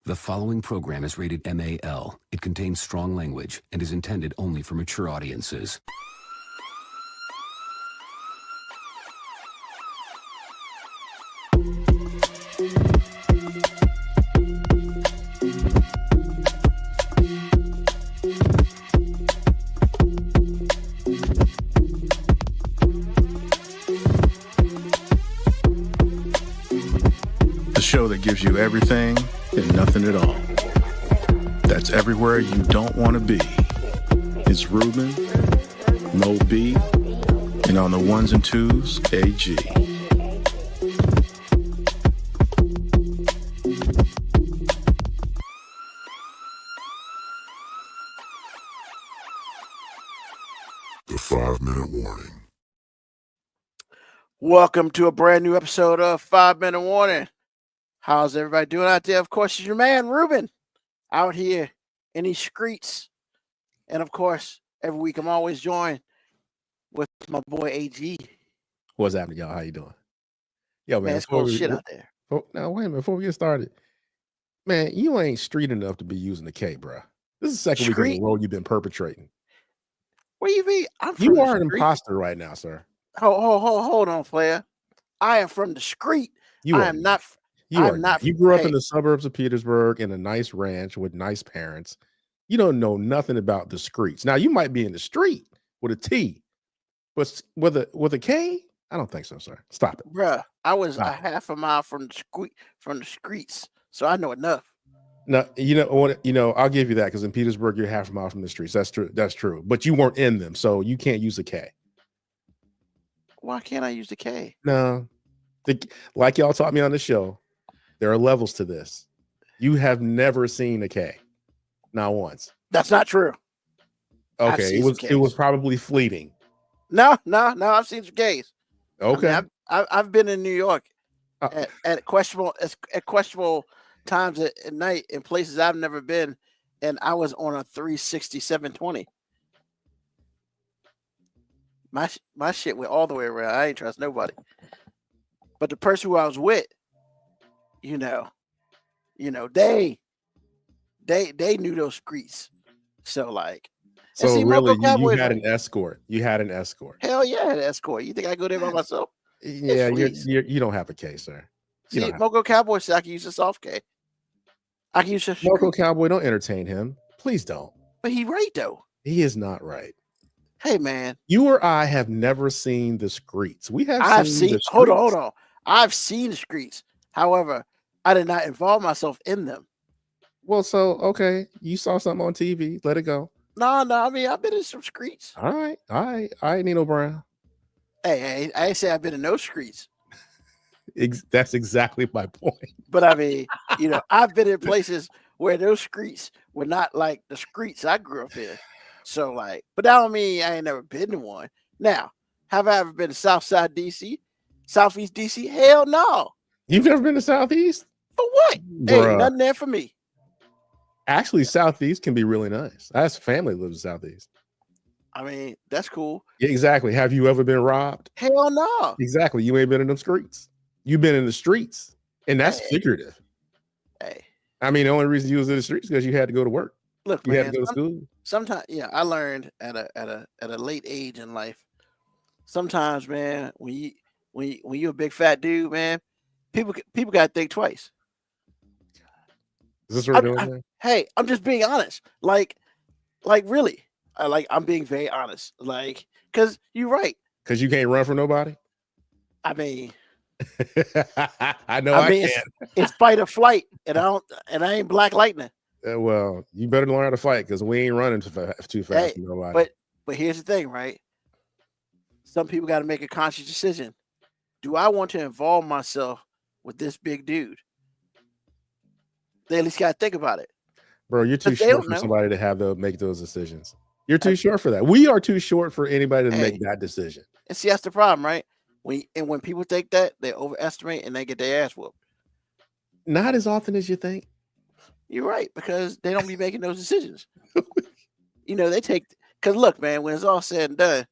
The following program is rated MAL. It contains strong language and is intended only for mature audiences. The show that gives you everything and nothing at all. That's everywhere you don't want to be. It's Ruben, Mo B, and on the ones and twos, AG. The 5-minute warning. Welcome to a brand new episode of 5-Minute Warning. How's everybody doing out there? Of course, it's your man, Ruben, out here in these streets. And of course, every week I'm always joined with my boy AG. What's happening, y'all? How you doing? Yo, man, Man, it's cold shit out there. Now, wait a minute. Before we get started, man, you ain't street enough to be using the K, bro. This is the second week in a row you've been perpetrating. What do you mean? I'm from You the are an street. imposter right now, sir. Hold on, player. I am from the street. You I are am not. You I'm are not. You grew up hey, in the suburbs of Petersburg in a nice ranch with nice parents. You don't know nothing about the streets. Now, you might be in the street with a T, but with a K, I don't think so, sir. Stop it. bruh. I was Stop a half a mile from the streets, so I know enough. No, you know what? I'll give you that because in Petersburg you're half a mile from the streets. That's true. That's true. But you weren't in them, so you can't use a K. Why can't I use the K? No, like y'all taught me on the show, there are levels to this. You have never seen a K, not once. That's not true. I've Okay, seen some it was Ks. probably fleeting. No. I've seen some Ks. Okay, I mean, I've been in New York Uh, at questionable times at night in places I've never been, and I was on a 360 720. My shit went all the way around. I ain't trust nobody. But the person who I was with, they knew those streets. So like, and so see, really, Moco Cowboys, you had an escort. You had an escort. hell yeah, I had an escort. You think I go there by myself? Yeah, fleas. you don't have a K, sir. You See, don't have Moco Cowboy said I can use a soft K. I can use a Moco street. Cowboy. Don't entertain him, please. Don't. But he right though. He is not right. Hey man, You or I have never seen the streets. We have I've seen seen. the Hold streets. on. I've seen the streets. However, I did not involve myself in them. Well, so okay, you saw something on TV. Let it go. No. I mean, I've been in some streets. All right, Nino Brown. Hey, I ain't say I've been in no streets. That's exactly my point. But I mean, I've been in places where those streets were not like the streets I grew up in. So like, but that don't mean I ain't never been to one. Now, have I ever been to Southside DC, Southeast DC? Hell no. You've never been to Southeast? For what? Bruh. Ain't nothing there for me. Actually, Southeast can be really nice. I have family that lives in Southeast. I mean, that's cool. Yeah, exactly. Have you ever been robbed? Hell no. Exactly. You ain't been in them streets. You've been in the streets, and that's Hey. figurative. Hey, I mean, the only reason you was in the streets is because you had to go to work. look, You had man. to go to school. Sometimes, I learned at a late age in life. Sometimes, man, when you're a big fat dude, man, people gotta think twice. Is this what we're doing? Man? Hey, I'm just being honest. Like really, I'm being very honest. Like, cause you're right. Because you can't run from nobody. I mean, I know I mean, can. it's fight or flight, and I ain't Black Lightning. Well, you better learn how to fight because we ain't running too fast Hey, from nobody. But here's the thing, right? Some people got to make a conscious decision. Do I want to involve myself with this big dude? They at least got to think about it. Bro, you're too But they short don't for know. somebody to have to make those decisions. You're too short for that. We are too short for anybody to Hey. make that decision. And see, that's the problem, right? When people think that, they overestimate and they get their ass whooped. Not as often as you think. You're right, because they don't be making those decisions. They take, because look, man, when it's all said and done,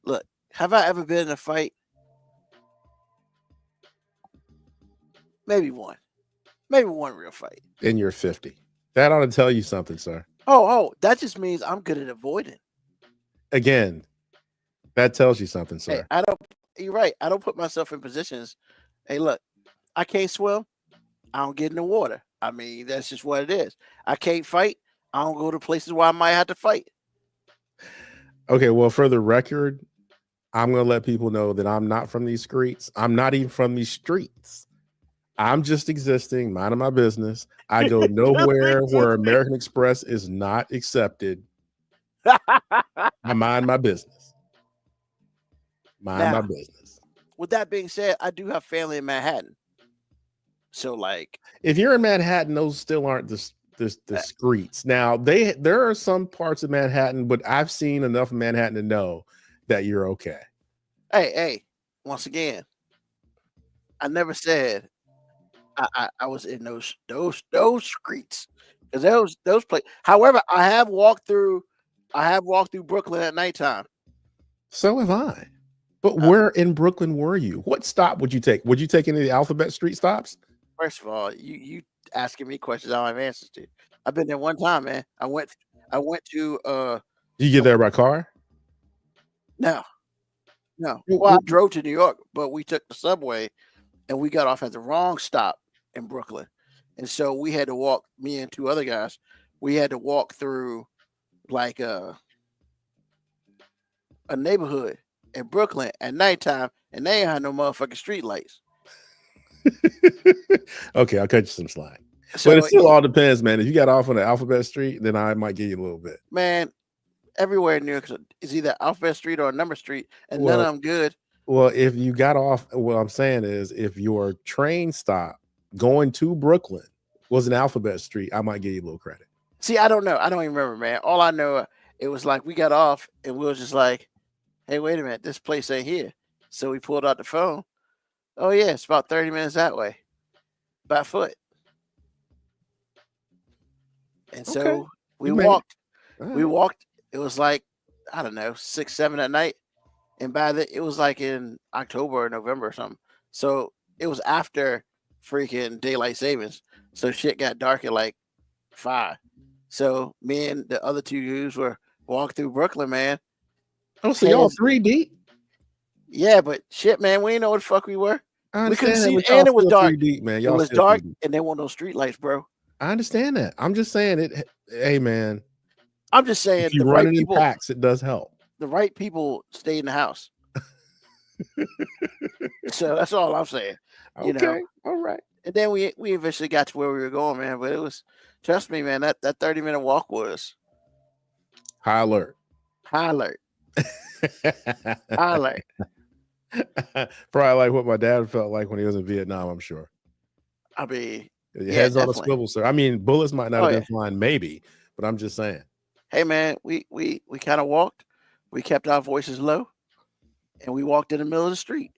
look, have I ever been in a fight? Maybe one. Maybe one real fight. And you're 50. That ought to tell you something, sir. Oh, that just means I'm good at avoiding. Again, that tells you something, Hey, sir. I don't. You're right. I don't put myself in positions. Hey, look, I can't swim. I don't get in the water. I mean, that's just what it is. I can't fight. I don't go to places where I might have to fight. Okay, well, for the record, I'm going to let people know that I'm not from these streets. I'm not even from these streets. I'm just existing, minding my business. I go nowhere where American Express is not accepted. I mind my business. Mind my Now, business. with that being said, I do have family in Manhattan. So, like, If you're in Manhattan, those still aren't the streets. Now, there are some parts of Manhattan, but I've seen enough of Manhattan to know that you're okay. hey, once again, I never said I was in those streets because those places. However, I have walked through Brooklyn at nighttime. So have I. But where in Brooklyn were you? What stop would you take? Would you take any of the Alphabet Street stops? First of all, you asking me questions I don't have answers to. I've been there one time, man. I went to Did you get there by car? no. Well, I drove to New York, but we took the subway and we got off at the wrong stop in Brooklyn. And so we had to walk, me and two other guys, we had to walk through like a neighborhood in Brooklyn at nighttime, and they ain't had no motherfucking street lights. Okay, I'll cut you some slack. So But it still all depends, man. If you got off on the Alphabet Street, then I might give you a little bit. man, everywhere in New York is either Alphabet Street or a number street, and none of them good. Well, if you got off, what I'm saying is if your train stop going to Brooklyn was an Alphabet Street, I might give you a little credit. See, I don't know. I don't even remember, man. All I know, it was like we got off and we was just like, hey, wait a minute, this place ain't here. So we pulled out the phone. Oh yeah, it's about 30 minutes that way by foot. And so Okay. we You made it. walked. All We right. walked. It was like, I don't know, 6, 7 at night. And it was like in October or November or something. So it was after freaking daylight savings. So shit got dark at like 5. So me and the other two dudes were walking through Brooklyn, man. Oh, so y'all Hands- 3 deep? Yeah, but shit, man, we didn't know what the fuck we were. I We couldn't understand that, see, but y'all and it was still 3 dark. deep, man. It Y'all was still 3 dark, deep. and there weren't no street lights, bro. I understand that. I'm just saying it. Hey, man, I'm just saying if you're the right running in people, packs, it does help. the right people stay in the house. So that's all I'm saying. You know. Okay, all right. And then we eventually got to where we were going, man. But it was, trust me, man, that 30-minute walk was High alert. high alert. High alert. Probably like what my dad felt like when he was in Vietnam, I'm sure. I mean, Your Yeah, head's on a definitely. swivel, sir. I mean, bullets might not Oh, have been flying, maybe, but I'm just saying. hey man, we kind of walked. We kept our voices low, and we walked in the middle of the street.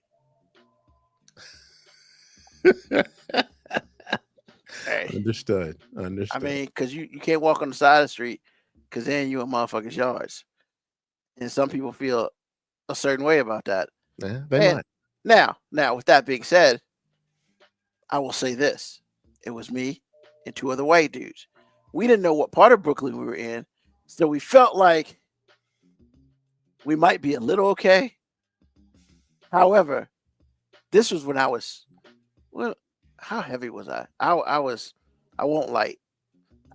Hey, Understood. I Understood. mean, because you can't walk on the side of the street, because then you in motherfuckers' yards, and some people feel a certain way about that. yeah, they And might. now, with that being said, I will say this: it was me and two other white dudes. We didn't know what part of Brooklyn we were in, so we felt like we might be a little okay. However, this was when I was, well, how heavy was I? I won't lie.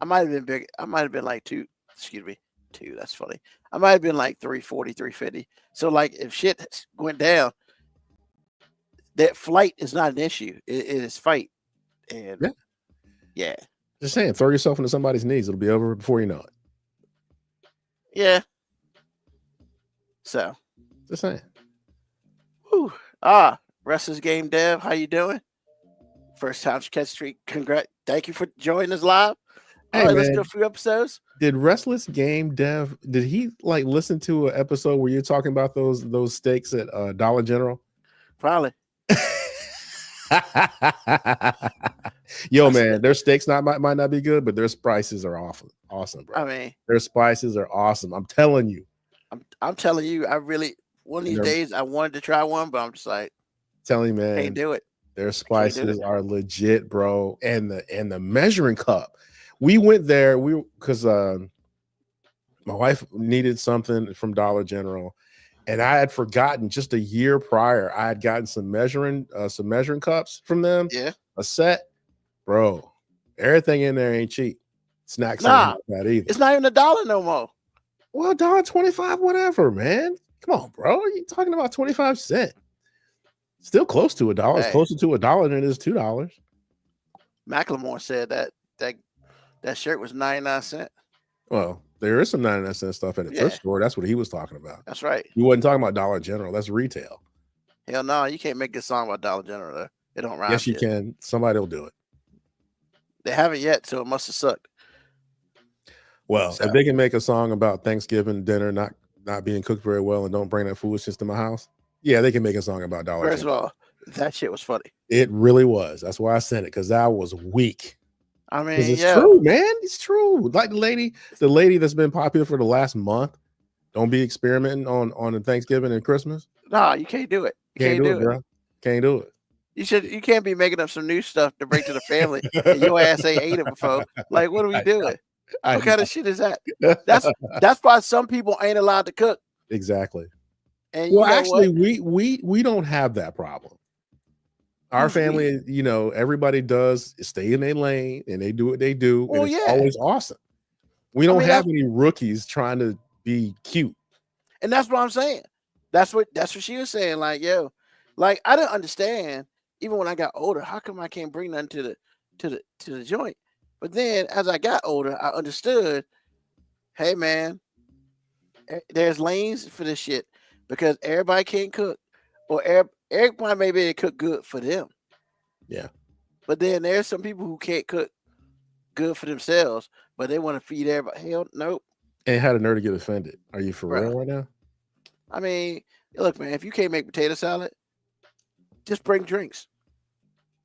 I might have been big. I might have been like 2. Excuse me, 2. That's funny. I might have been like 340, 350. So like, if shit went down, that flight is not an issue. It is fight, and Yeah. yeah, Just saying, throw yourself into somebody's knees. It'll be over before you know it. yeah. So, Just saying. whew. Wrestlers Game Dev, how you doing? First time to catch street. Thank you for joining us live. All Hey, right, let's man. do a few episodes. Did Restless Game Dev, did he like listen to an episode where you're talking about those steaks at Dollar General? Probably. Yo, man, their steaks might not be good, but their spices are awesome, bro. I mean, Their spices are awesome. I'm telling you. I'm telling you, I really one of these They're- days I wanted to try one, but I'm just like, Telling you, man. can't do it. Their do spices it. are legit, bro. And the measuring cup. We went there. Because my wife needed something from Dollar General, and I had forgotten just a year prior. I had gotten some measuring cups from them. Yeah. A set, bro. Everything in there ain't cheap. Snacks ain't Nah, like that either. it's not even $1 no more. Well, $1.25, whatever, man. Come on, bro. You're talking about 25 cents. Still close to $1. It's Hey. closer to $1 than it is $2. Macklemore said that shirt was 99 cents. Well, there is some 99-cent stuff at the thrift Yeah. store. That's what he was talking about. That's right. He wasn't talking about Dollar General. That's retail. Hell no, you can't make a song about Dollar General though. It don't rhyme. Yes, you yet. can. Somebody will do it. They haven't yet, so it must have sucked. Well, So- if they can make a song about Thanksgiving dinner not being cooked very well and don't bring that foolishness to my house, yeah, they can make a song about Dollar First of General. all, that shit was funny. It really was. That's why I sent it, because that was weak. I Because mean, it's yeah. true, man. It's true. Like the lady that's been popular for the last month. Don't be experimenting on the Thanksgiving and Christmas. Nah, you can't do it. You Can't do it, bro. Can't do it. You can't be making up some new stuff to bring to the family and your ass ain't ate it before. Like, what are we doing? What kind of shit is that? That's why some people ain't allowed to cook. Exactly. And Well, you know actually, what? we don't have that problem. Our Who's we? family, everybody does stay in their lane and they do what they do, Well, and it's yeah. always awesome. We don't mean, have any rookies trying to be cute. And that's what I'm saying. That's what she was saying. Like, yo, like I didn't understand even when I got older. How come I can't bring nothing to the joint? But then as I got older, I understood. Hey, man, there's lanes for this shit because everybody can't cook, or everybody may be able to cook good for them. Yeah. But then there's some people who can't cook good for themselves, but they want to feed everybody. Hell, nope. And had a nerve to get offended. Are you for real right now? I mean, look, man, if you can't make potato salad, just bring drinks.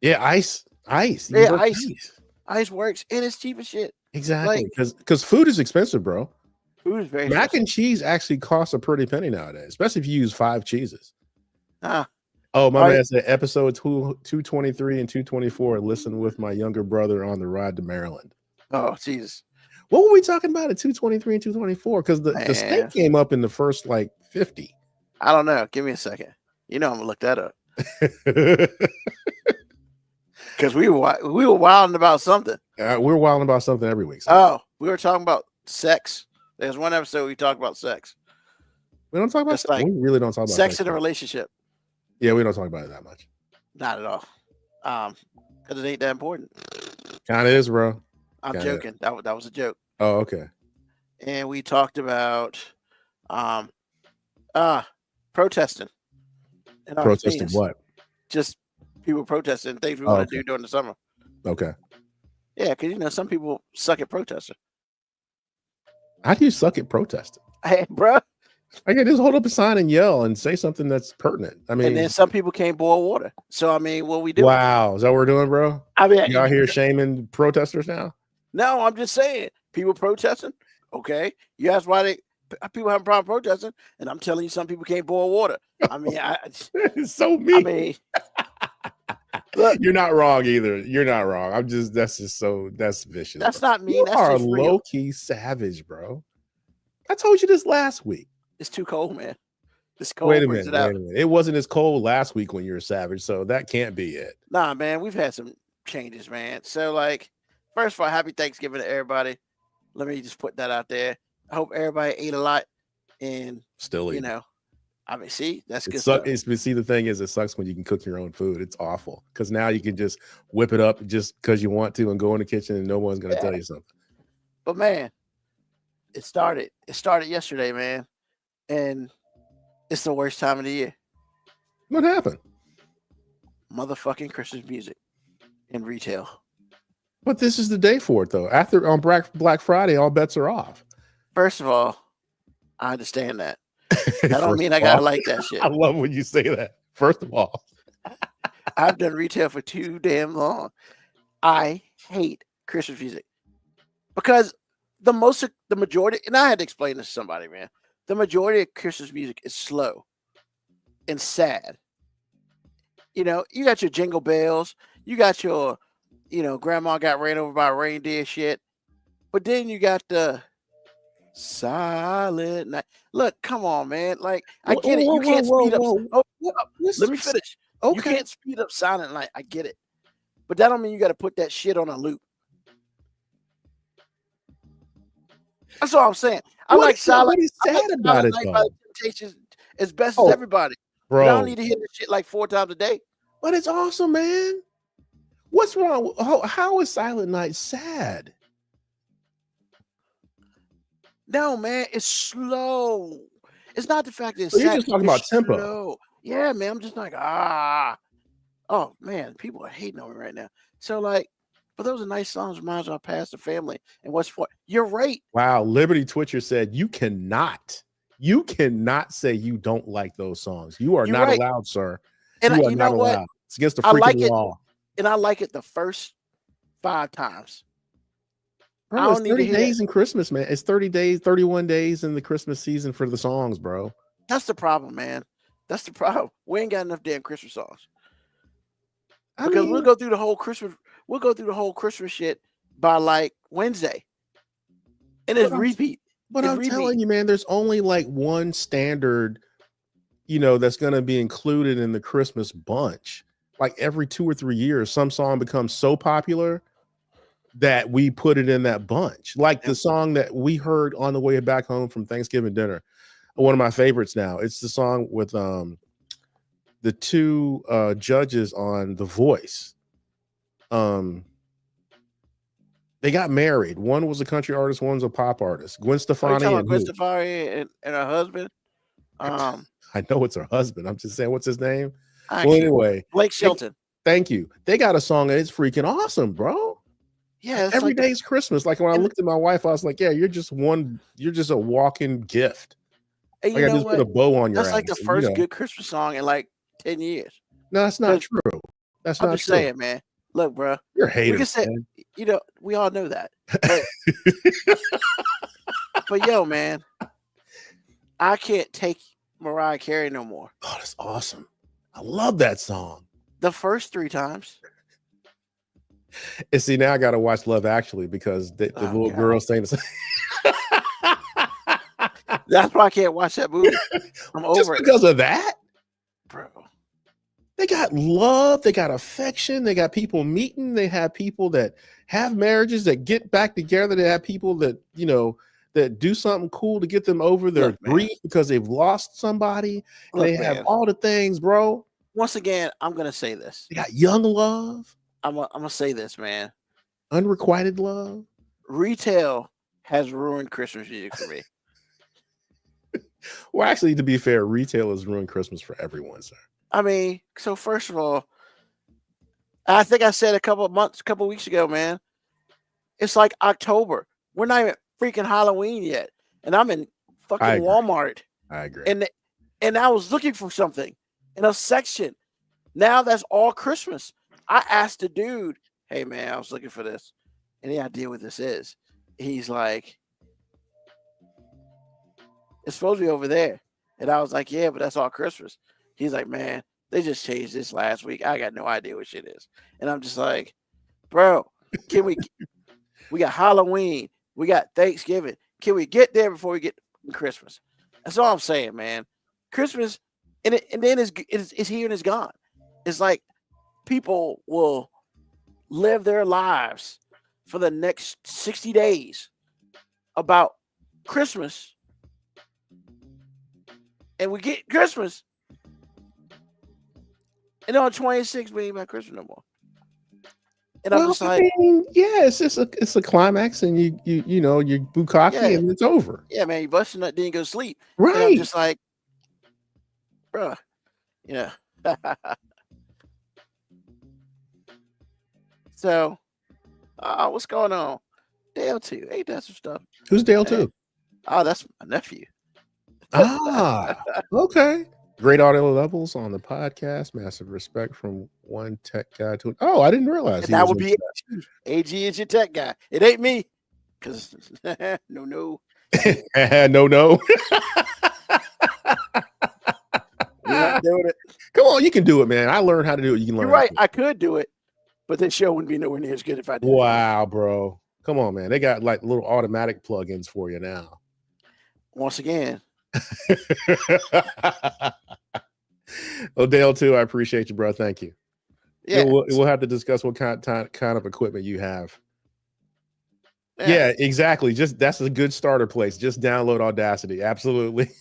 Yeah, ice. You Yeah, bring ice. Ice works, and it's cheap as shit. Exactly. Because food is expensive, bro. Food is very Mac expensive. and cheese actually costs a pretty penny nowadays, especially if you use 5 cheeses. Ah, Oh, my Right. man said episode 223 and 224. Listen with my younger brother on the ride to Maryland. oh, Jesus. What were we talking about at 223 and 224? Because the Man. state came up in the first like 50. I don't know. Give me a second. You know I'm gonna look that up because we were wilding about something. We're wilding about something every week. So Oh, we were talking about sex. There's one episode we talked about sex. we don't talk about It's sex. like We really don't talk about Sex in a relationship. Yeah, we don't talk about it that much. Not at all. Because it ain't that important. Kind of is, bro. I'm Got it. joking. That was a joke. Oh, okay. And we talked about protesting. in our Protesting things. what? Just people protesting things we Oh, want to okay. do during the summer. Okay. Yeah, because some people suck at protesting. How do you suck at protesting? Hey, bro. I can just hold up a sign and yell and say something that's pertinent. I mean, And then some people can't boil water. So I mean, what we do? wow, is that what we're doing, bro? I mean, Y'all here shaming protesters now? no, I'm just saying, people protesting. Okay, you ask why people have a problem protesting, and I'm telling you, some people can't boil water. I mean, It's so I mean. mean, look, You're not wrong either. You're not wrong. That's vicious. that's bro. not mean. You That's are just real. low key savage, bro. I told you this last week. It's too cold, man. This cold Wait a brings minute. it out. Wait a minute. It wasn't as cold last week when you were savage, so that can't be it. Nah, man, we've had some changes, man. So, like, first of all, happy Thanksgiving to everybody. Let me just put that out there. I hope everybody ate a lot, and Still, I mean, see, that's it good sucks. stuff. See, the thing is, it sucks when you can cook your own food. It's awful because now you can just whip it up just because you want to and go in the kitchen and no one's gonna tell you something. But man, it started yesterday, man, and it's the worst time of the year. What happened? Motherfucking Christmas music in retail. But this is the day for it, though. After on Black Friday, all bets are off. First of all, I understand that. I don't mean I gotta like that shit. I love when you say that. First of all, I've done retail for too damn long. I hate Christmas music because the majority, and I had to explain this to somebody, man. The majority of Christmas music is slow and sad. You know, you got your jingle bells, you got your, grandma got ran over by a reindeer shit. But then you got the Silent Night. Look, come on, man. Like, I get it. You can't speed up. Oh, let me finish. You Okay. can't speed up Silent Night. I get it. But that don't mean you got to put that shit on a loop. That's all I'm saying. I like Silent. What is I like sad about Silent it Night though, by the Temptations as best Oh, as everybody. But I don't bro? need to hear this shit like 4 times a day. But it's awesome, man. What's wrong? How is Silent Night sad? No, man, it's slow. It's not the fact that it's So you're sad. just talking It's about tempo. slow. Yeah, man. I'm just like, oh man, people are hating on me right now. So like, but those are nice songs, reminds me of past the family and what's for. You're right. Wow, Liberty Twitcher said you cannot say you don't like those songs. You are You're not right. allowed, sir. And You I- are you not know what? allowed. It's against the I like freaking it. law. And I like it the first 5 times. I Bro, it's don't need to 30 hear days in Christmas, man. It's 30 days, 31 days in the Christmas season for the songs, bro. That's the problem, man. That's the problem. We ain't got enough damn Christmas songs. I Because mean, we'll go through the whole Christmas shit by like Wednesday. And it's But I'm- repeat. but it's I'm repeat. telling you, man, there's only like one standard, that's going to be included in the Christmas bunch. Like every 2 or 3 years, some song becomes so popular that we put it in that bunch. Like the song that we heard on the way back home from Thanksgiving dinner, one of my favorites now. It's the song with the 2 judges on The Voice. They got married. One was a country artist, one's a pop artist. Gwen Are you Stefani talking about and Gwen who? Stefani and her husband? I know it's her husband. I'm just saying, what's his name? I Well, can't- anyway, Blake Shelton. thank you. They got a song that is freaking awesome, bro. Yeah, it's Every like day's Christmas. Like when I and- looked at my wife, I was like, yeah, you're just a walking gift. and Like you I know just what? put a bow on your That's like the ass, and, first good Christmas song in like 10 years. No, that's not 'cause true. That's I'm not just true. saying, man. Look, bro. You're a We hater. can say, man. we all know that. But yo, man, I can't take Mariah Carey no more. Oh, that's awesome. I love that song. The first 3 times. And see, now I gotta watch Love Actually because the Oh, little God. girl saying the That's why I can't watch that movie. I'm just over it, because of that. bro. They got love, they got affection, they got people meeting, they have people that have marriages that get back together, they have people that that do something cool to get them over their Look, man. grief because they've lost somebody. Look, They man. have all the things, bro. Once again, I'm gonna say this. They got young love, I'm gonna say this, man. unrequited love. Retail has ruined Christmas music for me. Well, actually, to be fair, retail has ruined Christmas for everyone, sir. I mean, so first of all, I think I said a couple weeks ago, man. It's like October. We're not even freaking Halloween yet, and I'm in fucking I agree. Walmart, I agree. and I was looking for something in a section. Now that's all Christmas. I asked the dude, "Hey, man, I was looking for this. Any idea what this is?" He's like, "It's supposed to be over there," and I was like, "Yeah, but that's all Christmas." He's like, "Man, they just changed this last week. I got no idea what shit is." And I'm just like, "Bro, can we got Halloween, we got Thanksgiving. Can we get there before we get to Christmas?" That's all I'm saying, man. Christmas, and then it's here and it's gone. It's like people will live their lives for the next 60 days about Christmas, and we get Christmas, and on 26 we ain't about Christmas no more. And I'm just like, yeah, it's a climax, and you bukkake, Yeah. and it's over. yeah, man, you busting that, then you go to sleep. And I'm Right. just like, bruh, yeah. So, what's going on? Dale too. Ain't that some stuff? Who's Dale too? Oh, that's my nephew. Ah, okay. Great audio levels on the podcast. Massive respect from one tech guy to oh, I didn't realize And that was would in- be AG is your tech guy. It ain't me. Cause no. no. Yeah. doing it. Come on, you can do it, man. I learned how to do it. You can learn. You're how to right. do it. I could do it, but this show wouldn't be nowhere near as good if I did. Wow, bro. Come on, man. They got like little automatic plugins for you now. Once again, Odell, too. I appreciate you, bro. Thank you. yeah, We'll have to discuss what kind of equipment you have. Yeah, exactly. Just that's a good starter place. Just download Audacity. Absolutely.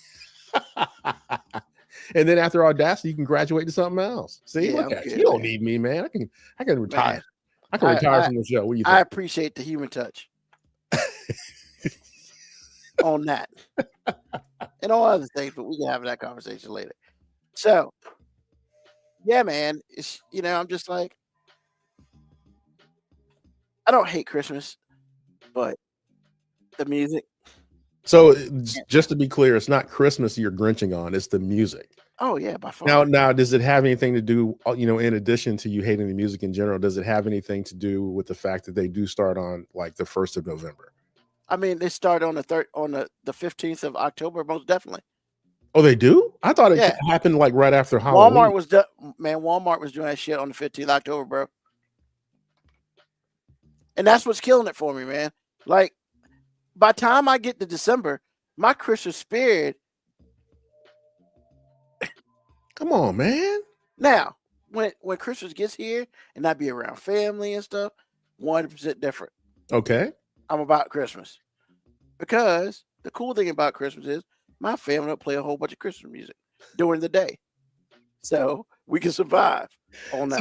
And then after Audacity, you can graduate to something else. See, Yeah, look I'm at good, you. You don't man. need me, man. I can retire. Man, I can retire from the show. What do you think? I appreciate the human touch on that and all other things, but we can have that conversation later. So, yeah, man, it's I'm just like, I don't hate Christmas, but the music. So just to be clear, it's not Christmas you're grinching on, it's the music. Oh yeah, by far. Now, does it have anything to do, in addition to you hating the music in general, does it have anything to do with the fact that they do start on like the 1st of November? I mean, they start on the 15th of October, most definitely. Oh, they do? I thought it Yeah. happened like right after Halloween. Walmart was doing that shit on the 15th of October, bro. And that's what's killing it for me, man. Like, by the time I get to December, my Christmas spirit. Come on, man. Now, when Christmas gets here and I be around family and stuff, 100% different. Okay. I'm about Christmas. Because the cool thing about Christmas is my family will play a whole bunch of Christmas music during the day. So we can survive on that.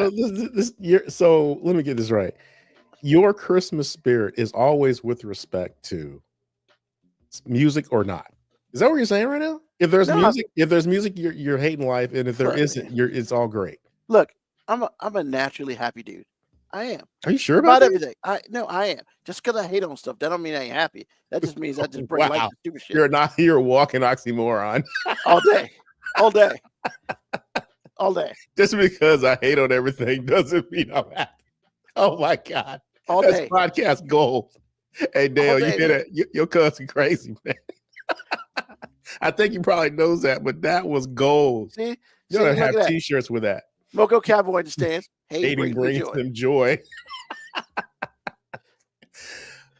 So let me get this right. Your Christmas spirit is always with respect to music or not. Is that what you're saying right now? If there's music, you're hating life, and if there isn't, it's all great. Look, I'm a naturally happy dude. I am. Are you sure about that? Everything? I am. Just because I hate on stuff, that don't mean I ain't happy. That just means I just bring Wow. life to stupid shit. You're a walking oxymoron. all day, all day. Just because I hate on everything doesn't mean I'm happy. Oh my God. All That's day. podcast gold. Hey Dale, you hear that? Your cousin crazy, man. I think he probably knows that, but that was gold. See, You're gonna look have T-shirts with that. Moco Cowboy understands. Hating brings joy. them joy.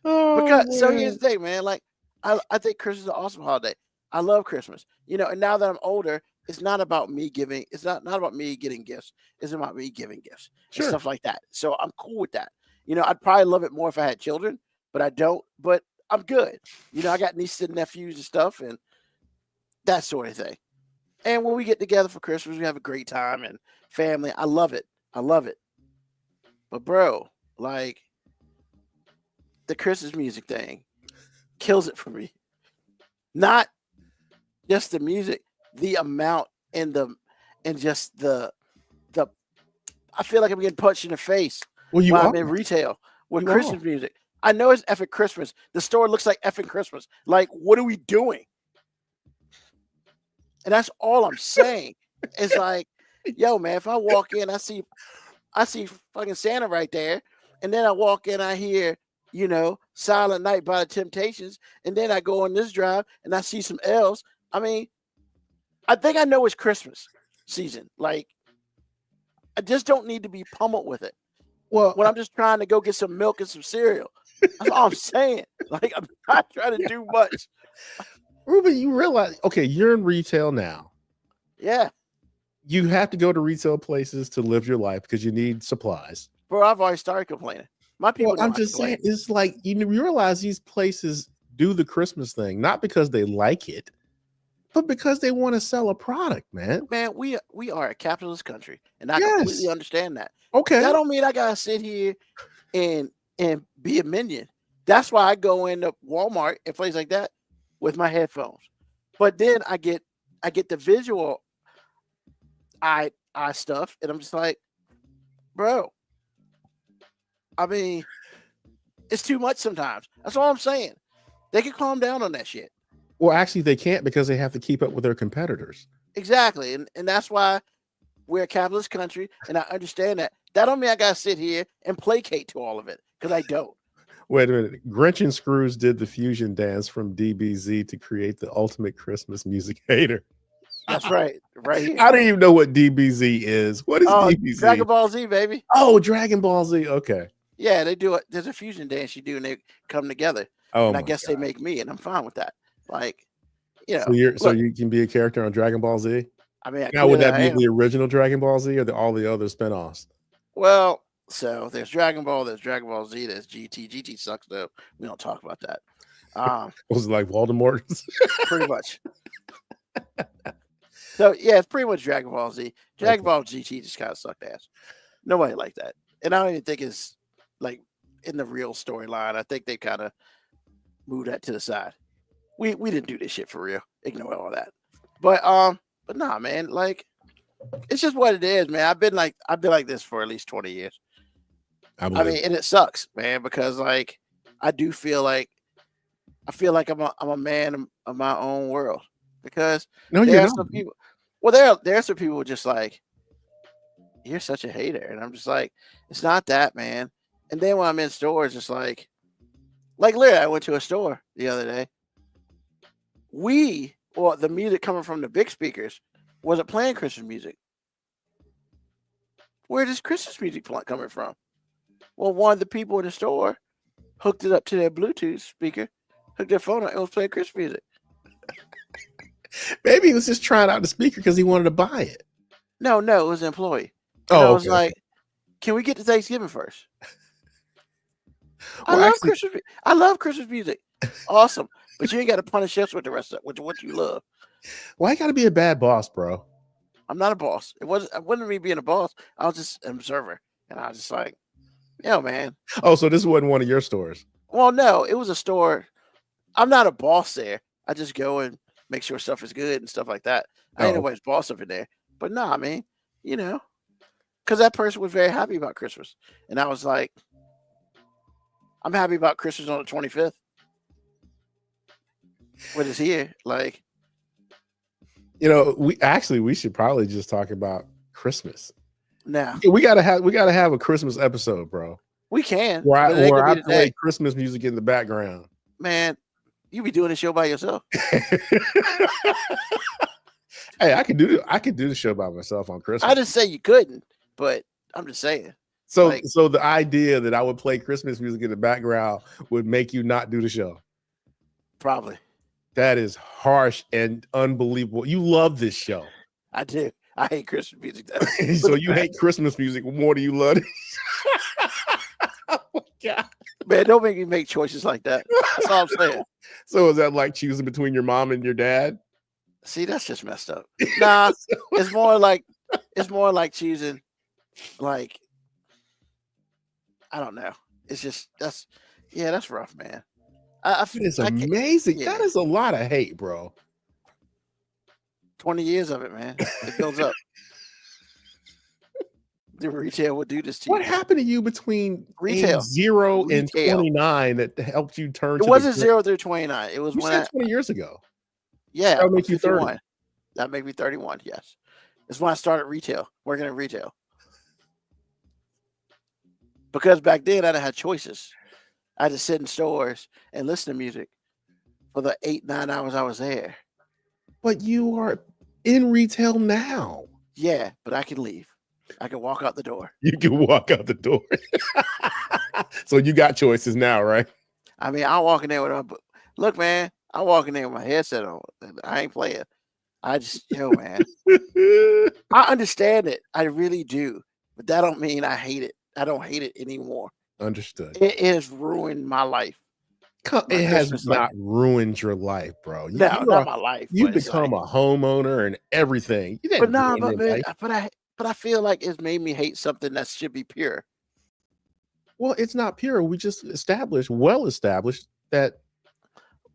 So here's the thing, man. Like, I think Christmas is an awesome holiday. I love Christmas. And now that I'm older, it's not about me giving. It's not about me getting gifts. It's about me giving gifts and stuff like that. So I'm cool with that. I'd probably love it more if I had children, but I don't. But I'm good. I got nieces and nephews and stuff and that sort of thing. And when we get together for Christmas, we have a great time and family. I love it. But bro, like, the Christmas music thing kills it for me. Not just the music, the amount and just the I feel like I'm getting punched in the face while I'm in retail with Christmas music. I know it's effing Christmas. The store looks like effing Christmas. Like, what are we doing? And that's all I'm saying. It's like, yo, man, if I walk in, I see fucking Santa right there. And then I walk in, I hear, Silent Night by the Temptations. And then I go on this drive and I see some elves. I mean, I think I know it's Christmas season. Like, I just don't need to be pummeled with it. Well, when I'm just trying to go get some milk and some cereal. That's all I'm saying. Like, I'm not trying to do much. Ruben, you realize, okay, you're in retail now. Yeah. You have to go to retail places to live your life because you need supplies. Bro, I've already started complaining. My people. I'm just saying, it's like you realize these places do the Christmas thing, not because they like it, but because they want to sell a product, man. Man, we are a capitalist country, and I completely understand that. Okay. That don't mean I gotta sit here and be a minion. That's why I go into Walmart and places like that with my headphones. But then I get the visual eye stuff, and I'm just like, bro. I mean, it's too much sometimes. That's all I'm saying. They can calm down on that shit. Well, actually, they can't because they have to keep up with their competitors. Exactly. And that's why we're a capitalist country, and I understand that. That don't mean I got to sit here and placate to all of it, because I don't. Wait a minute. Grinch and Screws did the fusion dance from DBZ to create the ultimate Christmas music hater. That's right. Right here. I don't even know what DBZ is. What is Oh, DBZ? Dragon Ball Z, baby. Oh, Dragon Ball Z. Okay. Yeah, they do it. There's a fusion dance you do, and they come together. Oh, And I my guess they God. make me, and I'm fine with that. Like, you know, So look, you can be a character on Dragon Ball Z. I mean, Now, would clearly that I be am. the original Dragon Ball Z or all the other spinoffs? Well, so there's Dragon Ball, there's Dragon Ball Z, there's GT. GT sucks though. We don't talk about that. Was it like Voldemort? Pretty much. So yeah, it's pretty much Dragon Ball Z. Dragon Okay. Ball GT just kind of sucked ass. Nobody liked that, and I don't even think it's like in the real storyline. I think they kind of moved that to the side. We didn't do this shit for real. Ignore all that. But nah, man. Like, it's just what it is, man. I've been like this for at least 20 years. I I believe. mean, and it sucks, man, because like I do feel like I'm a man of my own world, because No, there you're are not. some people. Well, there are some people just like, you're such a hater, and I'm just like, it's not that, man. And then when I'm in stores, it's like literally, I went to a store the other day. The music coming from the big speakers wasn't playing Christmas music. Where does Christmas music coming from? Well, one of the people in the store hooked it up to their Bluetooth speaker, hooked their phone up, and was playing Christmas music. Maybe he was just trying out the speaker because he wanted to buy it. No, it was an employee. And I was like, can we get to Thanksgiving first? Well, I love Christmas music. Awesome. But you ain't got to punish us with the rest of what you love. why you got to be a bad boss, bro? I'm not a boss. It wasn't me being a boss. I was just an observer. And I was just like, yo, man. Oh, so this wasn't one of your stores. Well, no, it was a store. I'm not a boss there. I just go and make sure stuff is good and stuff like that. I ain't Oh. nobody's boss up in there. But nah, I mean, you know, because that person was very happy about Christmas. And I was like, I'm happy about Christmas on the 25th. What is here? Like, we should probably just talk about Christmas. now We gotta have a Christmas episode, bro. we can. Where but it ain't I gonna be play today. Christmas music in the background. Man, you be doing the show by yourself. Hey, I could do the show by myself on Christmas. I didn't say you couldn't, but I'm just saying. So like- the idea that I would play Christmas music in the background would make you not do the show. Probably. That is harsh and unbelievable. You love this show. I do. I hate Christmas music. Though. So you hate Christmas music more than you love it. Oh my God. Man, don't make me make choices like that. That's all I'm saying. So is that like choosing between your mom and your dad? See, that's just messed up. Nah, it's more like choosing, like, I don't know. It's just that's rough, man. It's I can't- amazing. yeah. That is a lot of hate, bro. 20 years of it, man. It builds up. The retail would do this to What you. happened to you between Retail. age 0 and Retail. 29 that helped you turn It to wasn't the 0 through 29. It was You when said 20 years ago. yeah, That'll make you 30. 51. That made me 31. Yes, it's when I started retail, working in retail. Because back then I didn't have choices. I had to sit in stores and listen to music for the 8-9 hours I was there. But you are in retail now. Yeah, but I can leave. I can walk out the door. You can walk out the door. So you got choices now, right? I mean, I walk in there with a look, man. I walk in there with my headset on. I ain't playing. I just, man. I understand it. I really do. But that don't mean I hate it. I don't hate it anymore. Understood. It has ruined my life. It has Christmas not ruined your life, bro. No, not my life. You but it's become like, a homeowner and everything. You but didn't no, ruin but your man, life. but I feel like it's made me hate something that should be pure. Well, it's not pure. We just established that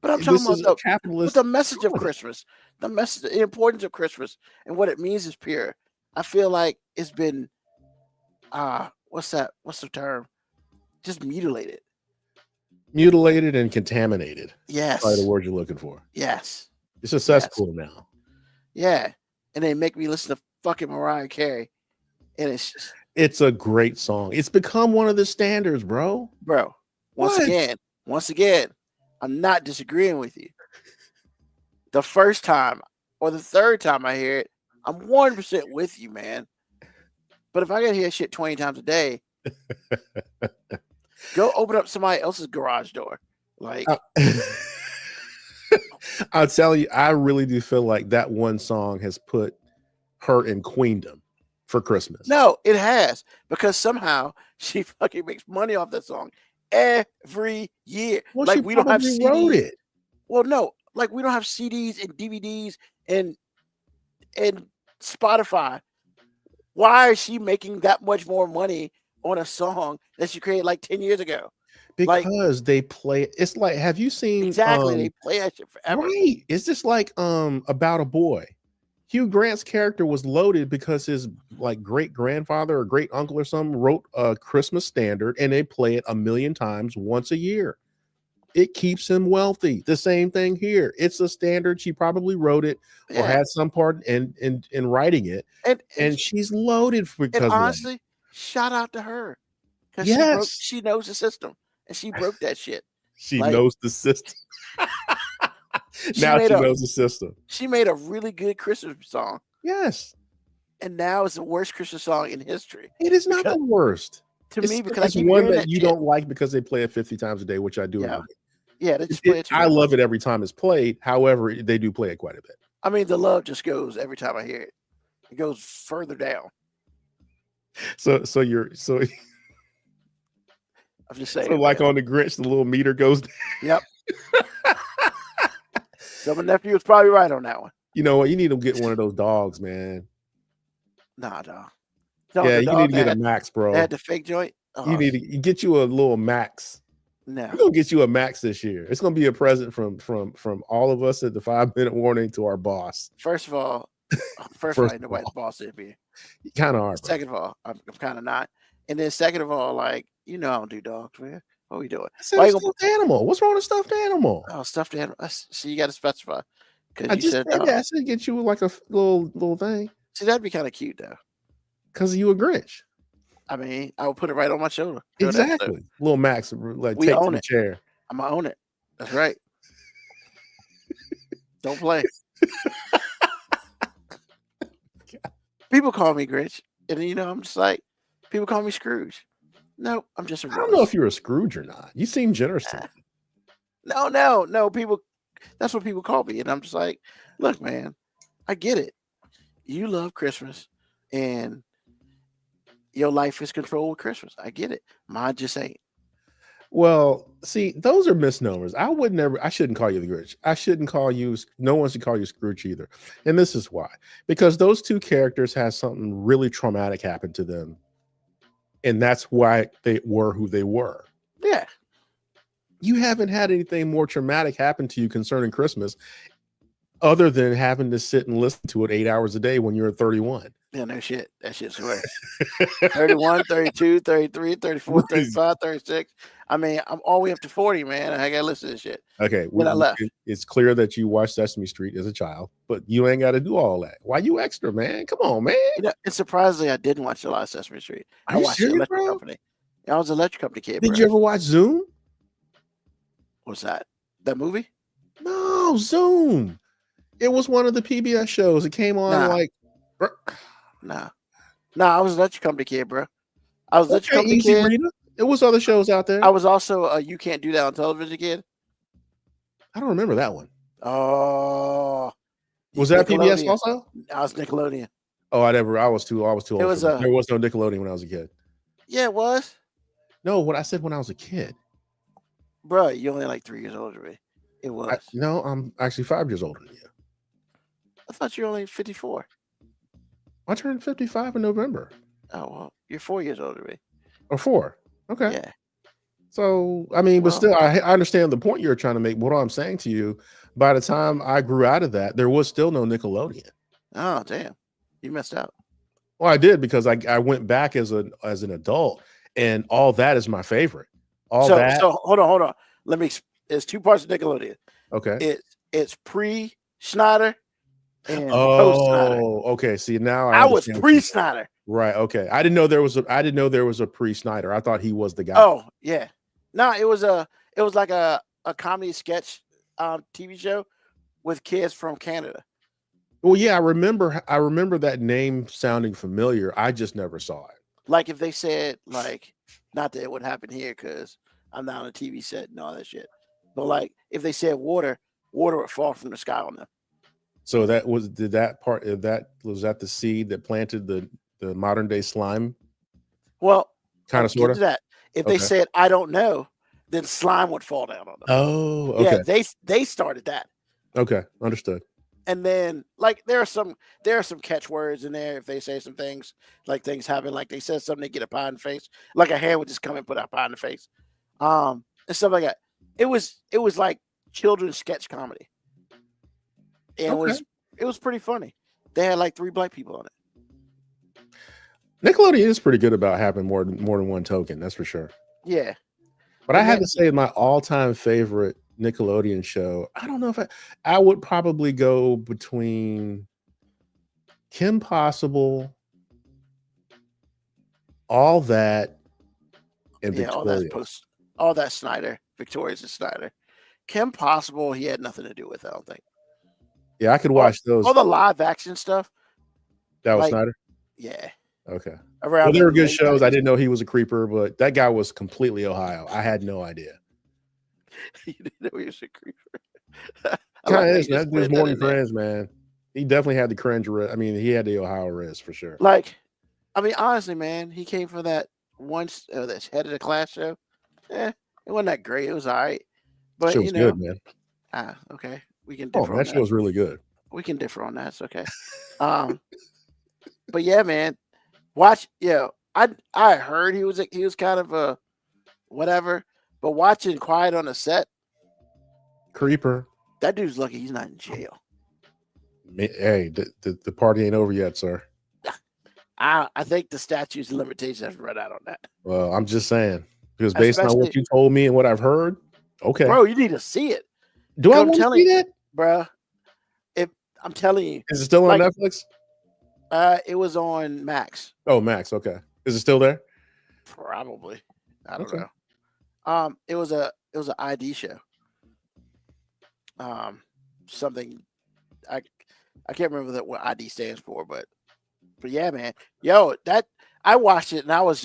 But I'm this talking is a about capitalist. the message of economy. Christmas, the importance of Christmas, and what it means is pure. I feel like it's been, what's that? What's the term? Just mutilated. Mutilated and contaminated. Yes. Probably the word you're looking for. Yes. It's a cesspool now. Yeah. And they make me listen to fucking Mariah Carey, and it's just, It's a great song. It's become one of the standards, bro. bro. Once What? again, I'm not disagreeing with you. The first time or the third time I hear it, I'm 100% with you, man. But if I gotta hear shit 20 times a day, go open up somebody else's garage door. Like, I'll tell you, I really do feel like that one song has put her in queendom for Christmas. no, it has, because somehow she fucking makes money off that song every year. Well, Like, she we don't have probably wrote CDs. it. Well, no, like we don't have CDs and DVDs and Spotify. Why is she making that much more money on a song that she created like 10 years ago? Like, Because they play. It's like, have you seen exactly, they play that shit forever. right? It's just like About a Boy. Hugh Grant's character was loaded because his like great grandfather or great uncle or something wrote a Christmas standard, and they play it 1,000,000 times once a year. It keeps him wealthy. The same thing here. It's a standard. She probably wrote it or Yeah. had some part in writing it, and she's loaded because And of that. honestly, shout out to her. Because Yes. she knows the system. And she broke that shit. She like- knows the system. She Now made she a- knows the system. She made a really good Christmas song. Yes, And now it's the worst Christmas song in history. it is not the worst. To It's, me, because I it's keep one hearing that you shit. don't like because they play it 50 times a day, which I do. Yeah. Agree. Yeah, they just play it too I much. love it every time it's played. However, they do play it quite a bit. I mean, the love just goes every time I hear it. It goes further down. So I'm just saying. like man. on the Grinch, the little meter goes down. Yep. So my nephew was probably right on that one. You know what? You need to get one of those dogs, man. Nah, dog. Yeah, you need to get a Max, bro. They had the fake joint. Oh, You need to get you a little Max. no. We're gonna get you a Max this year. It's gonna be a present from all of us at the 5-minute warning to our boss. First of all, First ain't of nobody's all. boss in here. You kind of are. Bro. Second of all, I'm kind of not. And then second of all, like, I don't do dogs, man. What we doing? It's a Why you stuffed animal. What's wrong with stuffed animal? Oh, stuffed animal. See, you got to specify. I Because you just said said dog. that. I said get you like a little thing See, that'd be kind of cute, though. because you a Grinch. I mean, I would put it right on my shoulder. Do an episode. Exactly. Little Max, like We take own the it. chair. I'm going to own it. That's right. Don't play. People call me Grinch. And, I'm just like, people call me Scrooge. No, I'm just a I don't know if you're a Scrooge or not. You seem generous to me. No. People, that's what people call me. And I'm just like, look, man, I get it. You love Christmas and your life is controlled with Christmas. I get it. Mine just ain't. Well, see, those are misnomers. I shouldn't call you the Grinch. I shouldn't call you, no one should call you Scrooge either. And this is why. Because those two characters had something really traumatic happen to them. And that's why they were who they were. Yeah. You haven't had anything more traumatic happen to you concerning Christmas other than having to sit and listen to it 8 hours a day when you're 31. Yeah, no shit. That shit's worse. 31, 32, 33, 34, 35, 36. I mean, I'm all the way up to 40, man. I got to listen to this shit. Okay. When I left. It's clear that you watched Sesame Street as a child, but you ain't got to do all that. Why you extra, man? Come on, man. And surprisingly, I didn't watch a lot of Sesame Street. Are I you watched the serious, Electric bro? Company. I was an Electric Company kid. Did bro. you ever watch Zoom? What's that? That movie? No, Zoom. It was one of the PBS shows. It came on Nah. like Nah. I was an Electric Company kid, bro. I was an Electric okay, Company Easy kid. Reader. There was other shows out there. I was also a You Can't Do That on Television kid. I don't remember that one. Oh. Was that PBS Nickelodeon. also? I was Nickelodeon. Oh, I was too old. It was for that. There was no Nickelodeon when I was a kid. Yeah, it was. No, what I said when I was a kid. Bro, you're only like 3 years older than me. It was. No, I'm actually 5 years older than you. I thought you were only 54. I turned 55 in November. Oh, well, you're 4 years older than me. Or 4. Okay. Yeah. So, I mean, but Well- still, I understand the point you're trying to make. What I'm saying to you, by the time I grew out of that, there was still no Nickelodeon. Oh, damn. You missed out. Well, I did because I went back as an adult, and all that is my favorite. All So that. hold on. Let me. There's two parts of Nickelodeon. Okay. It's pre Schneider and post Schneider. Oh, okay. See, now I was understand what pre you- Schneider. Right. Okay. I didn't know there was a pre Snyder. I thought he was the guy. Oh yeah. No, it was like a comedy sketch TV show with kids from Canada. Well, yeah, I remember that name sounding familiar. I just never saw it. Like if they said like, not that it would happen here because I'm not on a TV set and all that shit, but like if they said water would fall from the sky on them. So was that the seed that planted the modern day slime? Well, Kind of, sort of. that. If they said I don't know, then slime would fall down on them. Oh, okay. Yeah, they started that. Okay, understood. And then like there are some catchwords in there. If they say some things, like things happen, like they said something, they get a pie in the face, like a hand would just come and put a pie in the face, and stuff like that. It was like children's sketch comedy. And it was pretty funny. They had like 3 black people on it. Nickelodeon is pretty good about having more than one token, that's for sure. Yeah. But I had to say my all-time favorite Nickelodeon show, I don't know if I would probably go between Kim Possible, All That, and Victoria. All that Snyder, Victoria's and Snyder. Kim Possible, he had nothing to do with, I don't think. Yeah, I could watch those. All the live action stuff. That was Snyder? Yeah. Okay. Well, they were good shows. I didn't know he was a creeper, but that guy was completely Ohio. I had no idea. You didn't know he was a creeper. Kind of is, man. There's more than cringe, man. He definitely had the cringe. I mean, he had the Ohio riz for sure. Like, I mean, honestly, man, he came from that that head of the class show. It wasn't that great. It was all right. But Show was good, man. Okay. We can differ on that. That show was really good. We can differ on that. It's okay. But yeah, man. Watch, I heard he was kind of a whatever, but watching Quiet on the Set, creeper. That dude's lucky he's not in jail. Hey, the party ain't over yet, sir. I think the statutes of limitations have run out on that. Well, I'm just saying, because based on what you told me and what I've heard, okay, bro, you need to see it. Do I want to see that, bro? I'm telling you, is it still on Netflix? It was on Max. Oh, Max. Okay. Is it still there? Probably. I don't know. It was an ID show. Something I can't remember what ID stands for, but yeah, man. Yo, that I watched it and I was